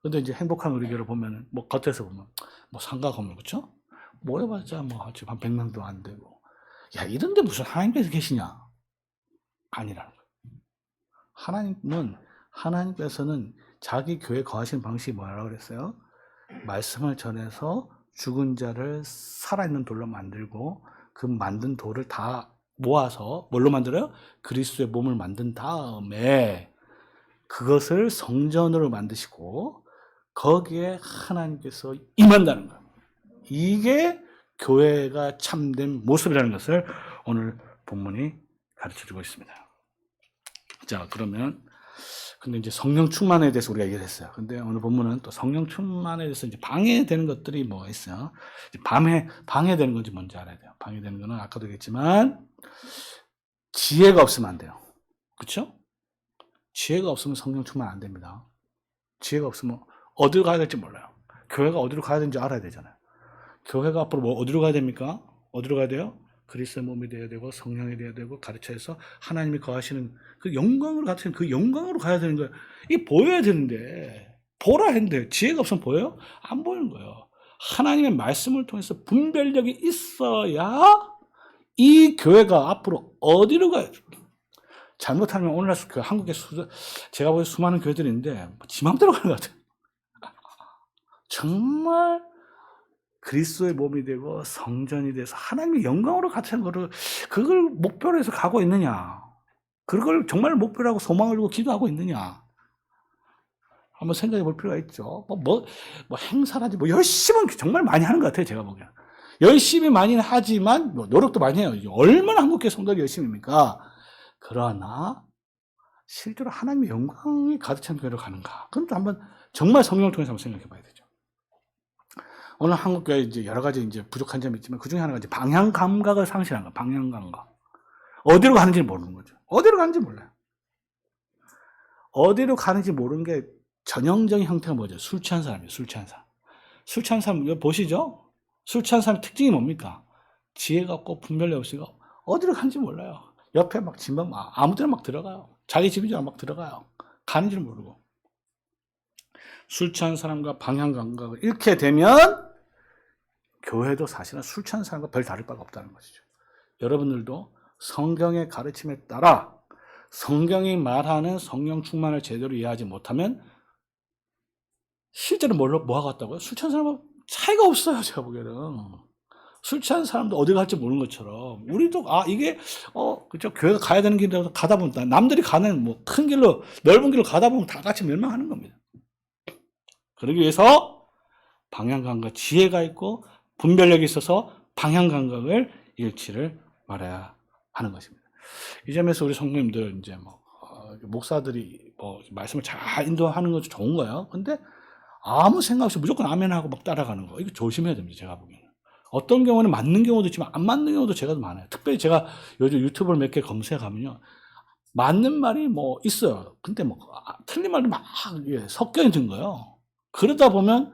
근데 이제 행복한 우리 교회를 보면은, 겉에서 보면, 상가 건물, 그쵸? 모여봤자 지금 한 100명도 안 되고. 야, 이런데 무슨 하나님께서 계시냐? 아니라는 거예요. 하나님께서는 자기 교회 거하시는 방식이 뭐라고 그랬어요? 말씀을 전해서 죽은 자를 살아있는 돌로 만들고 그 만든 돌을 다 모아서 뭘로 만들어요? 그리스도의 몸을 만든 다음에 그것을 성전으로 만드시고 거기에 하나님께서 임한다는 거예요. 이게 교회가 참된 모습이라는 것을 오늘 본문이 가르쳐주고 있습니다. 자, 그러면 근데 이제 성령 충만에 대해서 우리가 얘기를 했어요. 근데 오늘 본문은 또 성령 충만에 대해서 이제 방해되는 것들이 뭐가 있어요? 방해되는 건지 뭔지 알아야 돼요. 방해되는 거는 아까도 얘기했지만 지혜가 없으면 안 돼요. 그렇죠? 지혜가 없으면 성령 충만 안 됩니다. 지혜가 없으면 어디로 가야 될지 몰라요. 교회가 어디로 가야 되는지 알아야 되잖아요. 교회가 앞으로 어디로 가야 됩니까? 어디로 가야 돼요? 그리스도의 몸이 되어야 되고 성령이 되어야 되고 가르쳐서 하나님이 거하시는 그 영광으로 같은 그 영광으로 가야 되는 거예요. 이게 보여야 되는데 보라 했는데 지혜가 없으면 보여요? 안 보이는 거예요. 하나님의 말씀을 통해서 분별력이 있어야 이 교회가 앞으로 어디로 가요? 잘못하면 오늘날 한국에 제가 보기엔 수많은 교회들이 있는데 지 맘대로 가는 것 같아요. 정말 그리스도의 몸이 되고 성전이 돼서 하나님의 영광으로 같은 거를 그걸 목표로 해서 가고 있느냐? 그걸 정말 목표로 하고 소망을 두고 기도하고 있느냐? 한번 생각해 볼 필요가 있죠. 행사라지 열심히 정말 많이 하는 것 같아요. 제가 보기엔. 열심히 많이 하지만 노력도 많이 해요. 얼마나 한국교회 성도들이 열심히입니까? 그러나 실제로 하나님의 영광이 가득 찬 교회로 가는가? 그럼 또 한번 정말 성령을 통해서 한번 생각해 봐야 되죠. 오늘 한국교회 이제 여러 가지 이제 부족한 점이 있지만 그 중에 하나가 이제 방향 감각을 상실한 거, 방향 감각. 어디로 가는지 모르는 거죠. 어디로 가는지 몰라요. 어디로 가는지 모르는 게 전형적인 형태가 뭐죠? 술 취한 사람이에요. 술 취한 사람. 술 취한 사람 보시죠? 술 취한 사람 특징이 뭡니까? 지혜가 없고 분별이 없으니까 어디로 가는지 몰라요. 옆에 집만 아무 데나 들어가요. 자기 집인 줄 막 들어가요. 가는 줄 모르고. 술 취한 사람과 방향 감각을 잃게 되면 교회도 사실은 술 취한 사람과 별 다를 바가 없다는 것이죠. 여러분들도 성경의 가르침에 따라 성경이 말하는 성령 충만을 제대로 이해하지 못하면 실제로 뭐하고 왔다고요? 술 취한 사람은 차이가 없어요. 제가 보기에는. 술 취한 사람도 어디 갈지 모르는 것처럼 우리도 이게 그죠? 교회가 가야 되는 길로 가다 보면 남들이 가는 큰 길로 넓은 길로 가다 보면 다 같이 멸망하는 겁니다. 그러기 위해서 방향 감각, 지혜가 있고 분별력이 있어서 방향 감각을 잃지를 말아야 하는 것입니다. 이 점에서 우리 성도님들 이제 목사들이 말씀을 잘 인도하는 것도 좋은 거예요. 근데 아무 생각 없이 무조건 아멘하고 막 따라가는 거. 이거 조심해야 됩니다. 제가 보기에는. 어떤 경우는 맞는 경우도 있지만 안 맞는 경우도 제가 많아요. 특별히 제가 요즘 유튜브를 몇 개 검색하면요. 맞는 말이 뭐 있어요. 근데 뭐 틀린 말이 막 섞여 있는 거예요. 그러다 보면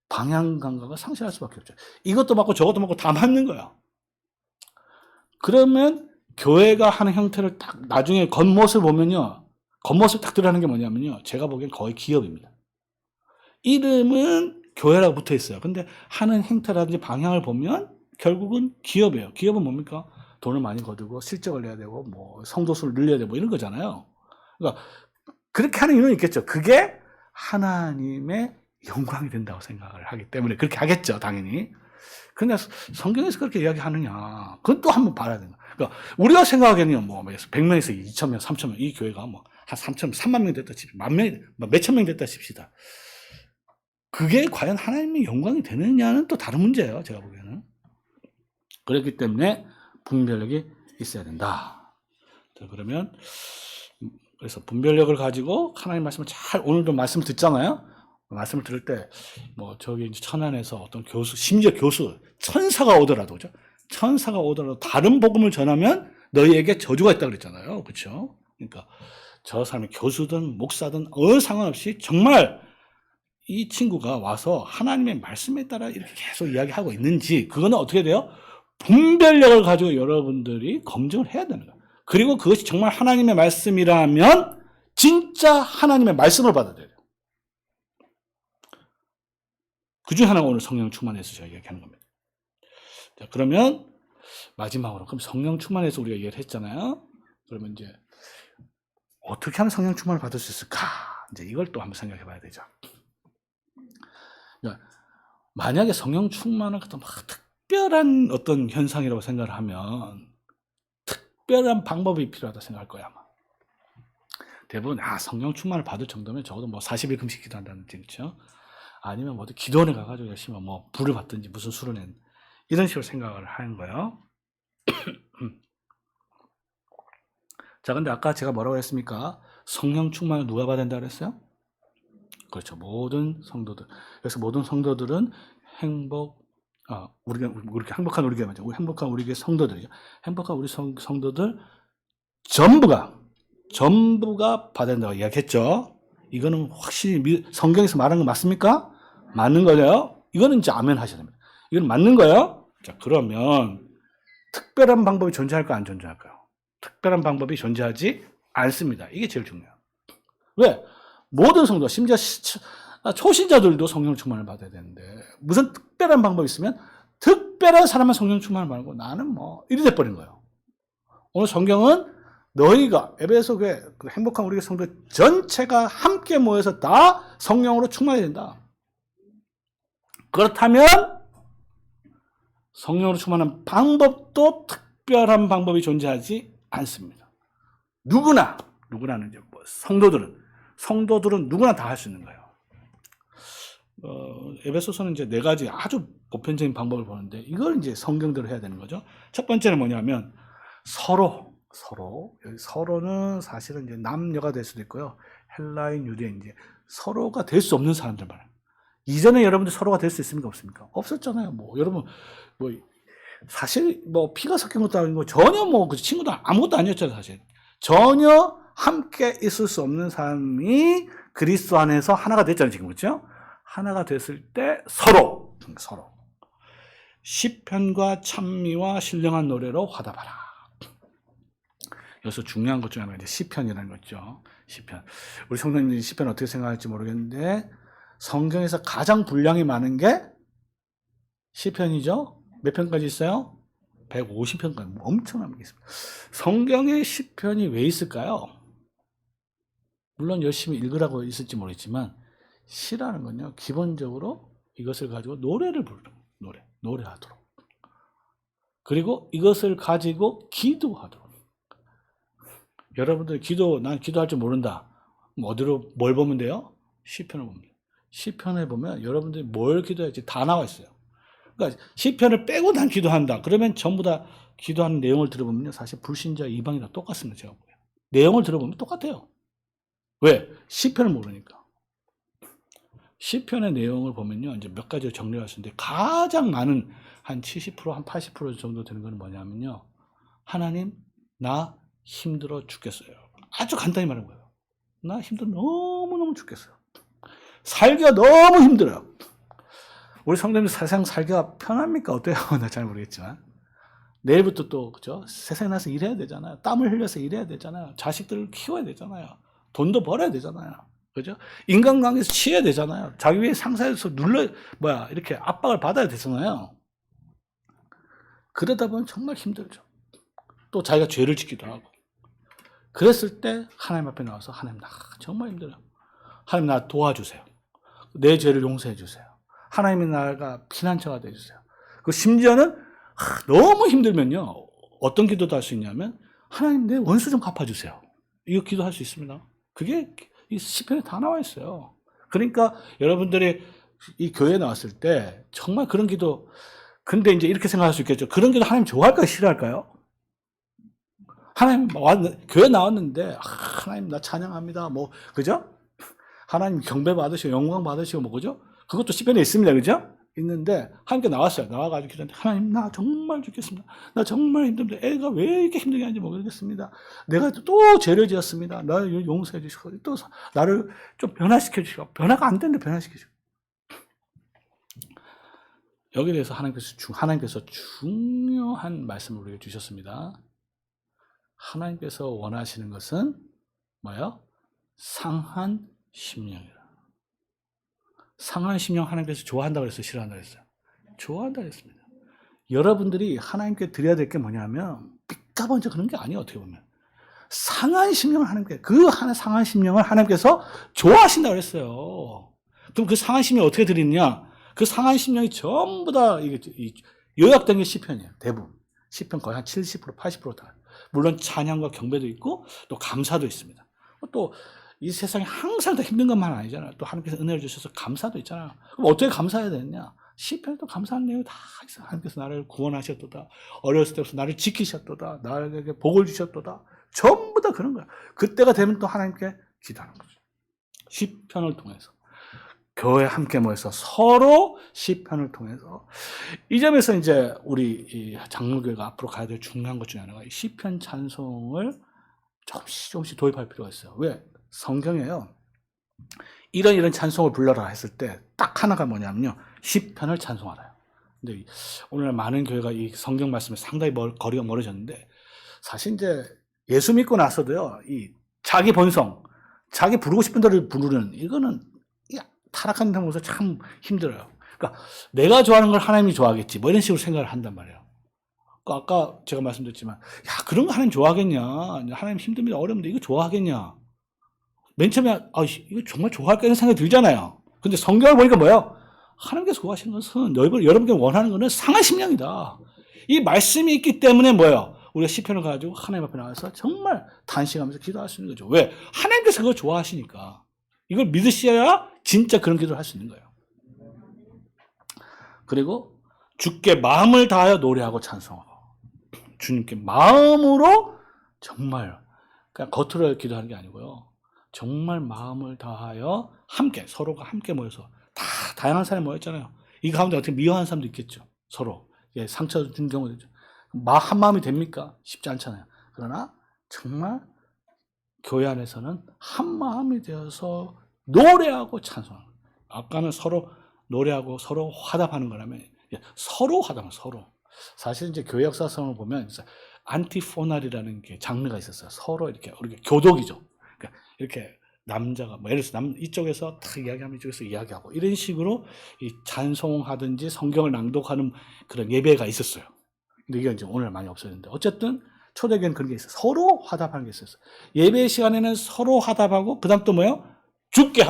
방향 감각을 상실할 수밖에 없죠. 이것도 맞고 저것도 맞고 다 맞는 거예요. 그러면 교회가 하는 형태를 딱 나중에 겉모습 보면요. 겉모습 딱 드러나는 게 뭐냐면요. 제가 보기엔 거의 기업입니다. 이름은 교회라고 붙어 있어요. 근데 하는 행태라든지 방향을 보면 결국은 기업이에요. 기업은 뭡니까? 돈을 많이 거두고 실적을 내야 되고 뭐 성도수를 늘려야 되고 이런 거잖아요. 그러니까 그렇게 하는 이유는 있겠죠. 그게 하나님의 영광이 된다고 생각을 하기 때문에 그렇게 하겠죠, 당연히. 근데 성경에서 그렇게 이야기하느냐? 그건 또 한번 봐야 되는 거예요. 그러니까 우리가 생각하기에는요, 뭐 100명에서 2,000명, 3,000명, 이 교회가 뭐 한 3만 명 됐다 칩시다. 만 명, 몇천 명 됐다 칩시다. 그게 과연 하나님의 영광이 되느냐는 또 다른 문제예요, 제가 보기에는. 그렇기 때문에 분별력이 있어야 된다. 자, 그러면 그래서 분별력을 가지고 하나님 말씀을 잘 오늘도 말씀을 듣잖아요. 말씀을 들을 때 뭐 저기 이제 천안에서 어떤 교수, 심지어 교수 천사가 오더라도 그죠? 천사가 오더라도 다른 복음을 전하면 너희에게 저주가 있다 그랬잖아요. 그렇죠? 그러니까 저 사람이 교수든 목사든 어느 상관없이 정말 이 친구가 와서 하나님의 말씀에 따라 이렇게 계속 이야기하고 있는지 그거는 어떻게 돼요? 분별력을 가지고 여러분들이 검증을 해야 되는 거예요. 그리고 그것이 정말 하나님의 말씀이라면 진짜 하나님의 말씀을 받아들여야 돼요. 그 중에 하나가 오늘 성령 충만해서 제가 이야기하는 겁니다. 자, 그러면 마지막으로 그럼 성령 충만해서 우리가 이야기를 했잖아요. 그러면 이제 어떻게 하면 성령 충만을 받을 수 있을까? 이제 이걸 또 한번 생각해 봐야 되죠. 그러니까 만약에 성령 충만은 막 특별한 어떤 현상이라고 생각을 하면 특별한 방법이 필요하다 생각할 거야 아마. 대부분 성령 충만을 받을 정도면 적어도 뭐 40일 금식 기도한다든지 그렇죠? 아니면 뭐 어디 기도원에 가가지고 열심히 뭐 불을 받든지 무슨 수를 낸 이런 식으로 생각을 하는 거예요. 자, 근데 아까 제가 뭐라고 했습니까? 성령 충만을 누가 받아야 된다 그랬어요? 그렇죠. 모든 성도들. 그래서 모든 성도들은 우리가 행복한 우리 교회 맞죠? 행복한 우리 교회 성도들이죠. 행복한 우리 성도들 전부가 받아야 된다고 이야기했죠. 이거는 확실히 성경에서 말한 거 맞습니까? 맞는 거예요. 이거는 이제 아멘 하셔야 됩니다. 이건 맞는 거예요. 자, 그러면 특별한 방법이 존재할까 안 존재할까요? 특별한 방법이 존재하지 않습니다. 이게 제일 중요해요. 왜? 모든 성도, 심지어 초신자들도 성령 충만을 받아야 되는데 무슨 특별한 방법이 있으면 특별한 사람만 성령 충만을 받고 나는 뭐 이리 돼버린 거예요. 오늘 성경은 너희가 에베소 교회 행복한 우리 성도 전체가 함께 모여서 다 성령으로 충만해야 된다. 그렇다면 성령으로 충만한 방법도 특별한 방법이 존재하지 않습니다. 누구나는 이제 뭐 성도들은 누구나 다 할 수 있는 거예요. 에베소서는 이제 4가지 아주 보편적인 방법을 보는데 이걸 이제 성경대로 해야 되는 거죠. 첫 번째는 뭐냐면 서로는 사실은 이제 남녀가 될 수도 있고요. 헬라인, 유대인 이제 서로가 될 수 없는 사람들 말이에요. 이전에 여러분들 서로가 될 수 있습니까? 없습니까? 없었잖아요. 뭐 여러분 뭐 사실 뭐 피가 섞인 것도 아니고 전혀 뭐 그 친구도 아무것도 아니었잖아요. 사실 전혀 함께 있을 수 없는 사람이 그리스도 안에서 하나가 됐잖아요. 지금 그렇죠? 하나가 됐을 때 서로 시편과 찬미와 신령한 노래로 화답하라. 여기서 중요한 것 중에 하나가 이제 시편이라는 거죠. 시편. 우리 성도님들이 시편 어떻게 생각할지 모르겠는데 성경에서 가장 분량이 많은 게 시편이죠. 몇 편까지 있어요? 150편까지 엄청나게 있습니다. 성경에 시편이 왜 있을까요? 물론 열심히 읽으라고 있을지 모르겠지만 시라는 건요. 기본적으로 이것을 가지고 노래를 부르는 노래하도록. 그리고 이것을 가지고 기도하도록. 여러분들 난 기도할 줄 모른다. 뭘 보면 돼요? 시편을 보면 돼요. 시편에 보면 여러분들이 뭘 기도할지 다 나와 있어요. 그러니까 시편을 빼고 난 기도한다. 그러면 전부 다 기도하는 내용을 들어보면요. 사실 불신자 이방이랑 똑같습니다. 제가 보기에는. 내용을 들어보면 똑같아요. 왜? 시편을 모르니까. 시편의 내용을 보면요, 이제 몇 가지로 정리할 수 있는데, 가장 많은 한 70%, 한 80% 정도 되는 건 뭐냐면요, 하나님, 나 힘들어 죽겠어요. 아주 간단히 말한 거예요. 나 힘들어 너무너무 죽겠어요. 살기가 너무 힘들어요. 우리 성도님들 세상 살기가 편합니까? 어때요? 나 잘 모르겠지만. 내일부터 또, 그죠? 세상에 나서 일해야 되잖아요. 땀을 흘려서 일해야 되잖아요. 자식들을 키워야 되잖아요. 돈도 벌어야 되잖아요. 그죠? 인간관계에서 치여야 되잖아요. 자기 위에 상사에서 이렇게 압박을 받아야 되잖아요. 그러다 보면 정말 힘들죠. 또 자기가 죄를 짓기도 하고. 그랬을 때 하나님 앞에 나와서 하나님, 나 정말 힘들어요. 하나님, 나 도와주세요. 내 죄를 용서해 주세요. 하나님의 나라가 피난처가 되어주세요. 그 심지어는 너무 힘들면요, 어떤 기도도 할 수 있냐면, 하나님, 내 원수 좀 갚아주세요. 이거 기도할 수 있습니다. 그게 이 시편에 다 나와 있어요. 그러니까 여러분들이 이 교회에 나왔을 때 정말 그런 기도, 근데 이제 이렇게 생각할 수 있겠죠. 그런 기도 하나님 좋아할까요? 싫어할까요? 하나님 교회 나왔는데, 하나님 나 찬양합니다. 그죠? 하나님 경배 받으시고 영광 받으시고 그죠? 그것도 시편에 있습니다. 그죠? 있는데 함께 나왔어요. 나와가지고 기도했는데, 하나님, 나 정말 죽겠습니다. 나 정말 힘든데 애가 왜 이렇게 힘들게 하는지 모르겠습니다. 내가 또 죄를 지었습니다. 나를 용서해 주시고 또 나를 좀 변화시켜 주시고, 변화가 안 되는데 변화시켜 주시고. 여기에 대해서 하나님께서 중요한 말씀을 우리에게 주셨습니다. 하나님께서 원하시는 것은 뭐예요? 상한 심령이라. 상한 심령 하나님께서 좋아한다고 그랬어요? 싫어한다고 그랬어요? 좋아한다고 했습니다. 여러분들이 하나님께 드려야 될 게 뭐냐면, 삐까번쩍 그런 게 아니에요. 어떻게 보면 상한 심령을 상한 심령을 하나님께서 좋아하신다고 그랬어요. 그럼 그 상한 심령을 어떻게 드리느냐? 그 상한 심령이 전부 다 요약된 게 시편이에요. 대부분 시편 거의 한 70%, 80%다. 물론 찬양과 경배도 있고 또 감사도 있습니다. 또 이 세상에 항상 다 힘든 것만 아니잖아요. 또 하나님께서 은혜를 주셔서 감사도 있잖아요. 그럼 어떻게 감사해야 되느냐? 시편에도 감사한 내용이 다 있어요. 하나님께서 나를 구원하셨도다. 어렸을 때부터 나를 지키셨도다. 나에게 복을 주셨도다. 전부 다 그런 거야. 그때가 되면 또 하나님께 기도하는 거죠. 시편을 통해서. 교회 함께 모여서 서로 시편을 통해서. 이 점에서 이제 우리 장로교회가 앞으로 가야 될 중요한 것 중에 하나가 시편 찬송을 조금씩 도입할 필요가 있어요. 왜? 성경에요, 이런 찬송을 불러라 했을 때 딱 하나가 뭐냐면요, 시편을 찬송하라요. 근데 오늘날 많은 교회가 이 성경 말씀에 상당히 거리가 멀어졌는데, 사실 이제 예수 믿고 나서도요, 이 자기 본성, 자기 부르고 싶은 대로 부르는, 이거는 타락한 상태에서 참 힘들어요. 그러니까 내가 좋아하는 걸 하나님이 좋아하겠지, 이런 식으로 생각을 한단 말이에요. 그러니까 아까 제가 말씀드렸지만, 그런 거 하나님 좋아하겠냐? 하나님 힘듭니다, 어려운데 이거 좋아하겠냐? 맨 처음에 이거 정말 좋아할까 이런 생각이 들잖아요. 근데 성경을 보니까 뭐예요? 하나님께서 좋아하시는 것은 여러분께 원하는 것은 상한 심령이다. 이 말씀이 있기 때문에 뭐예요? 우리가 시편을 가지고 하나님 앞에 나와서 정말 단식하면서 기도할 수 있는 거죠. 왜? 하나님께서 그걸 좋아하시니까. 이걸 믿으셔야 진짜 그런 기도를 할 수 있는 거예요. 그리고 주께 마음을 다하여 노래하고 찬송하고, 주님께 마음으로 정말, 그냥 겉으로 기도하는 게 아니고요, 정말 마음을 다하여 함께, 서로가 함께 모여서, 다양한 사람이 모였잖아요. 이 가운데 어떻게 미워하는 사람도 있겠죠. 서로 상처 준 경우도 있죠. 한 마음이 됩니까? 쉽지 않잖아요. 그러나 정말 교회 안에서는 한 마음이 되어서 노래하고 찬송하는 거예요. 아까는 서로 노래하고 서로 화답하는 거라면, 서로 화답하는, 서로. 사실 이제 교회 역사성을 보면 안티포날이라는 게 장르가 있었어요. 서로 이렇게 교독이죠. 그러니까 이렇게 남자가 예를 들어서 이쪽에서 탁 이야기하면 이쪽에서 이야기하고, 이런 식으로 이 찬송하든지 성경을 낭독하는 그런 예배가 있었어요. 근데 이게 이제 오늘 많이 없어졌는데, 어쨌든 초대교회는 그런 게 있어요. 서로 화답하는 게 있었어요. 예배 시간에는 서로 화답하고, 그 다음 또 뭐예요? 주께.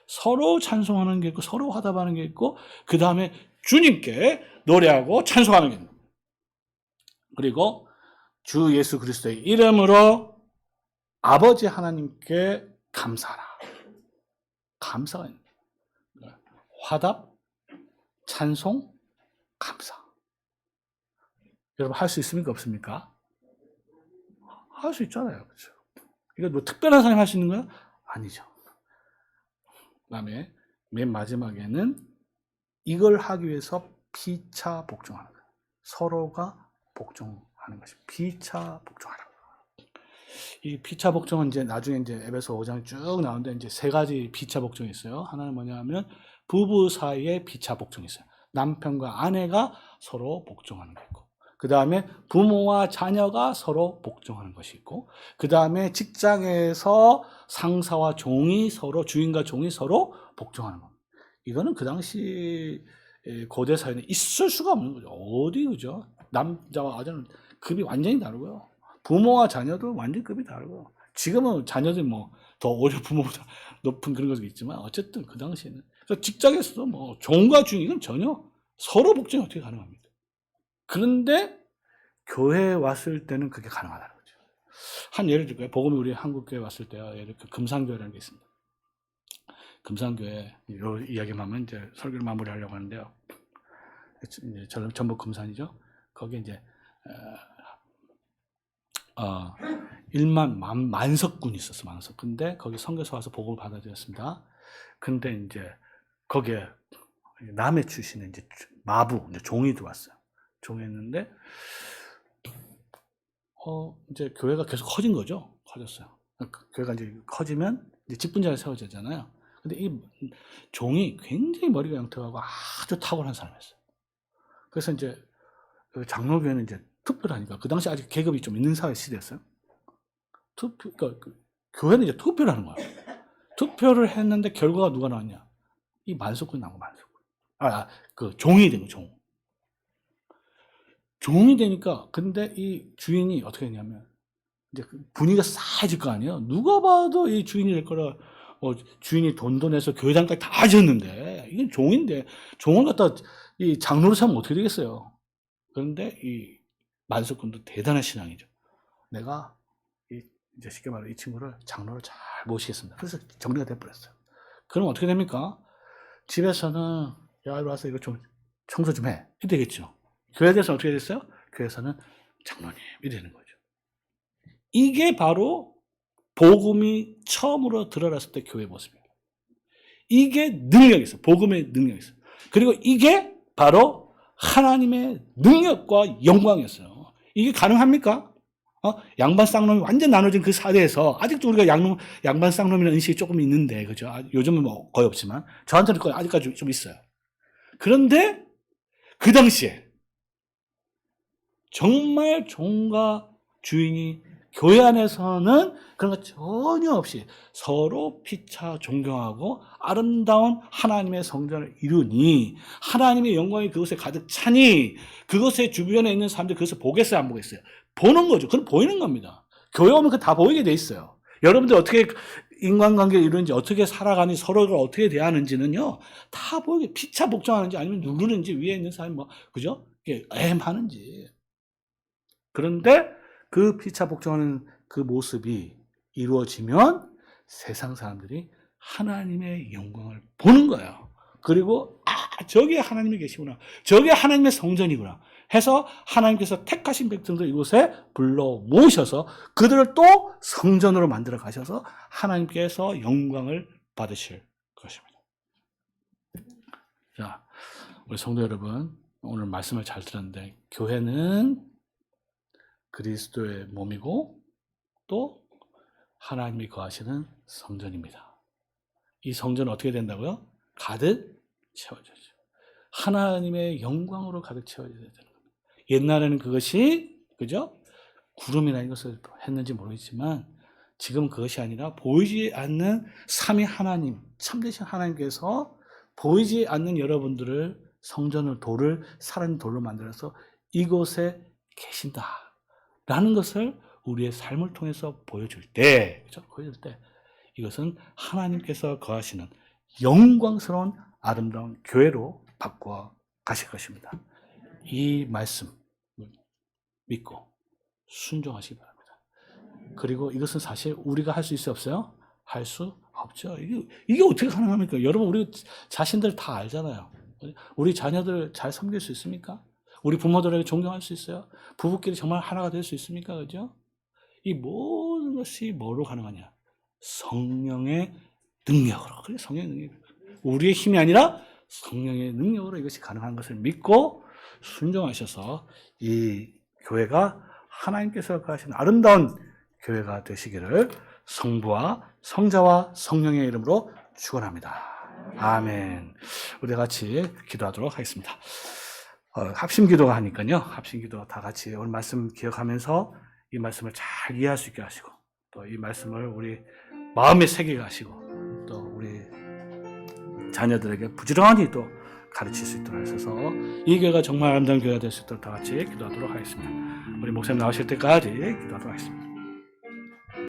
서로 찬송하는 게 있고, 서로 화답하는 게 있고, 그 다음에 주님께 노래하고 찬송하는 게 있는 거예요. 그리고 주 예수 그리스도의 이름으로 아버지 하나님께 감사하라. 감사가 있는 거예요. 화답, 찬송, 감사. 여러분 할 수 있습니까? 없습니까? 할 수 있잖아요. 그렇죠? 이거 뭐 특별한 사람이 할 수 있는 거야? 아니죠. 그 다음에 맨 마지막에는 이걸 하기 위해서 피차 복종하는 거예요. 서로가 복종하는 것이 피차 복종하는 거예요. 이 피차 복종은 이제 나중에 이제 에베소 5장에 쭉 나오는데 이제 세 가지 피차 복종이 있어요. 하나는 뭐냐면 부부 사이에 피차 복종이 있어요. 남편과 아내가 서로 복종하는 게 있고, 그 다음에 부모와 자녀가 서로 복종하는 것이 있고, 그 다음에 직장에서 상사와 종이 서로, 주인과 종이 서로 복종하는 겁니다. 이거는 그 당시 고대 사회는 있을 수가 없는 거죠. 어디, 그죠? 남자와 여자는 급이 완전히 다르고요. 부모와 자녀도 완전히 급이 다르고요. 지금은 자녀들이 뭐 더 오히려 부모보다 높은 그런 것도 있지만, 어쨌든 그 당시에는. 그래서 직장에서도 뭐 종과 주인, 이건 전혀 서로 복종이 어떻게 가능합니까? 그런데 교회에 왔을 때는 그게 가능하다는 거죠. 한 예를 들까요? 복음이 우리 한국교회에 왔을 때요. 예를 들어 금산교회라는 게 있습니다. 금산교회 요 이야기만 하면 이제 설교를 마무리하려고 하는데요. 이제 전북 금산이죠. 거기 이제 1만 만석군이 있었어. 만석. 근데 거기 선교사 와서 복음을 받아들였습니다. 근데 이제 거기에 남해 출신의 이제 마부, 이제 종이 들어왔어요. 종이 했는데 이제 교회가 계속 커진 거죠. 커졌어요. 교회가 이제 커지면 이제 직분자가 세워지잖아요. 근데 이 종이 굉장히 머리가 영특하고 아주 탁월한 사람이었어요. 그래서 이제 장로교회는 이제 투표를 하니까, 그 당시 아직 계급이 좀 있는 사회 시대였어요. 그러니까 교회는 이제 투표를 하는 거예요. 투표를 했는데 결과가 누가 나왔냐? 이 만석군이 나온 거, 만석군. 그 종이 된 거, 종. 종이 되니까, 근데 이 주인이 어떻게 했냐면, 이제 분위기가 싸해질 거 아니에요? 누가 봐도 이 주인이 될 거라, 주인이 돈도 내서 교회당까지 다 지었는데, 이건 종인데, 종을 갖다 이 장로로 삼으면 어떻게 되겠어요? 그런데 이 만석군도 대단한 신앙이죠. 내가 이제 쉽게 말해 이 친구를 장로를 잘 모시겠습니다. 그래서 정리가 돼버렸어요. 그럼 어떻게 됩니까? 집에서는 야, 이리 와서 이거 좀 청소 좀 해. 이렇게 되겠죠. 교회에서는 어떻게 됐어요? 교회에서는 장로님이 되는 거죠. 이게 바로 복음이 처음으로 드러났을 때 교회 모습입니다. 이게 능력이 있어요. 복음의 능력이 있어요. 그리고 이게 바로 하나님의 능력과 영광이었어요. 이게 가능합니까? 양반 쌍놈이 완전 나눠진 그 사대에서 아직도 우리가 양반 쌍놈이라는 인식이 조금 있는데, 그죠? 요즘은 뭐 거의 없지만 저한테는 아직까지 좀 있어요. 그런데 그 당시에 정말 종과 주인이 교회 안에서는 그런 것 전혀 없이 서로 피차 존경하고 아름다운 하나님의 성전을 이루니 하나님의 영광이 그곳에 가득 차니 그것의 주변에 있는 사람들이 그것을 보겠어요, 안 보겠어요? 보는 거죠. 그건 보이는 겁니다. 교회 오면 그 다 보이게 돼 있어요. 여러분들 어떻게 인간관계를 이루는지, 어떻게 살아가는지, 서로를 어떻게 대하는지는요, 다 보이게, 피차 복종하는지 아니면 누르는지, 위에 있는 사람이 뭐, 그죠? 하는지. 그런데 그 피차 복종하는 그 모습이 이루어지면 세상 사람들이 하나님의 영광을 보는 거예요. 그리고 저게 하나님이 계시구나, 저게 하나님의 성전이구나 해서 하나님께서 택하신 백성들 이곳에 불러 모으셔서 그들을 또 성전으로 만들어 가셔서 하나님께서 영광을 받으실 것입니다. 자, 우리 성도 여러분, 오늘 말씀을 잘 들었는데, 교회는 그리스도의 몸이고 또 하나님이 거하시는 성전입니다. 이 성전은 어떻게 된다고요? 가득 채워져요. 하나님의 영광으로 가득 채워져야 되는 겁니다. 옛날에는 그것이, 그죠? 구름이라는 것을 했는지 모르겠지만 지금 그것이 아니라 보이지 않는 삼위 하나님, 참되신 하나님께서 보이지 않는 여러분들을 성전을, 돌을 살아있는 돌로 만들어서 이곳에 계신다라는 것을 우리의 삶을 통해서 보여줄 때, 그죠? 보여줄 때 이것은 하나님께서 거하시는 영광스러운 아름다운 교회로 바꿔 가실 것입니다. 이 말씀 믿고 순종하시기 바랍니다. 그리고 이것은 사실 우리가 할 수 있어요, 없어요? 할 수 없죠. 이게 어떻게 가능합니까? 여러분, 우리 자신들 다 알잖아요. 우리 자녀들 잘 섬길 수 있습니까? 우리 부모들에게 존경할 수 있어요? 부부끼리 정말 하나가 될 수 있습니까? 그죠? 이 모든 것이 뭐로 가능하냐? 성령의 능력으로. 그래, 성령의 능력. 우리의 힘이 아니라 성령의 능력으로 이것이 가능한 것을 믿고 순종하셔서 이 교회가 하나님께서 하신 아름다운 교회가 되시기를 성부와 성자와 성령의 이름으로 축원합니다. 아멘. 우리 같이 기도하도록 하겠습니다. 합심기도 하니까요. 합심기도 다 같이 오늘 말씀 기억하면서 이 말씀을 잘 이해할 수 있게 하시고 또 이 말씀을 우리 마음에 새기게 하시고 또 우리 자녀들에게 부지런히 또 가르칠 수 있도록 하셔서 이 교회가 정말 아름다운 교회가 될 수 있도록 다 같이 기도하도록 하겠습니다. 우리 목사님 나오실 때까지 기도하도록 하겠습니다.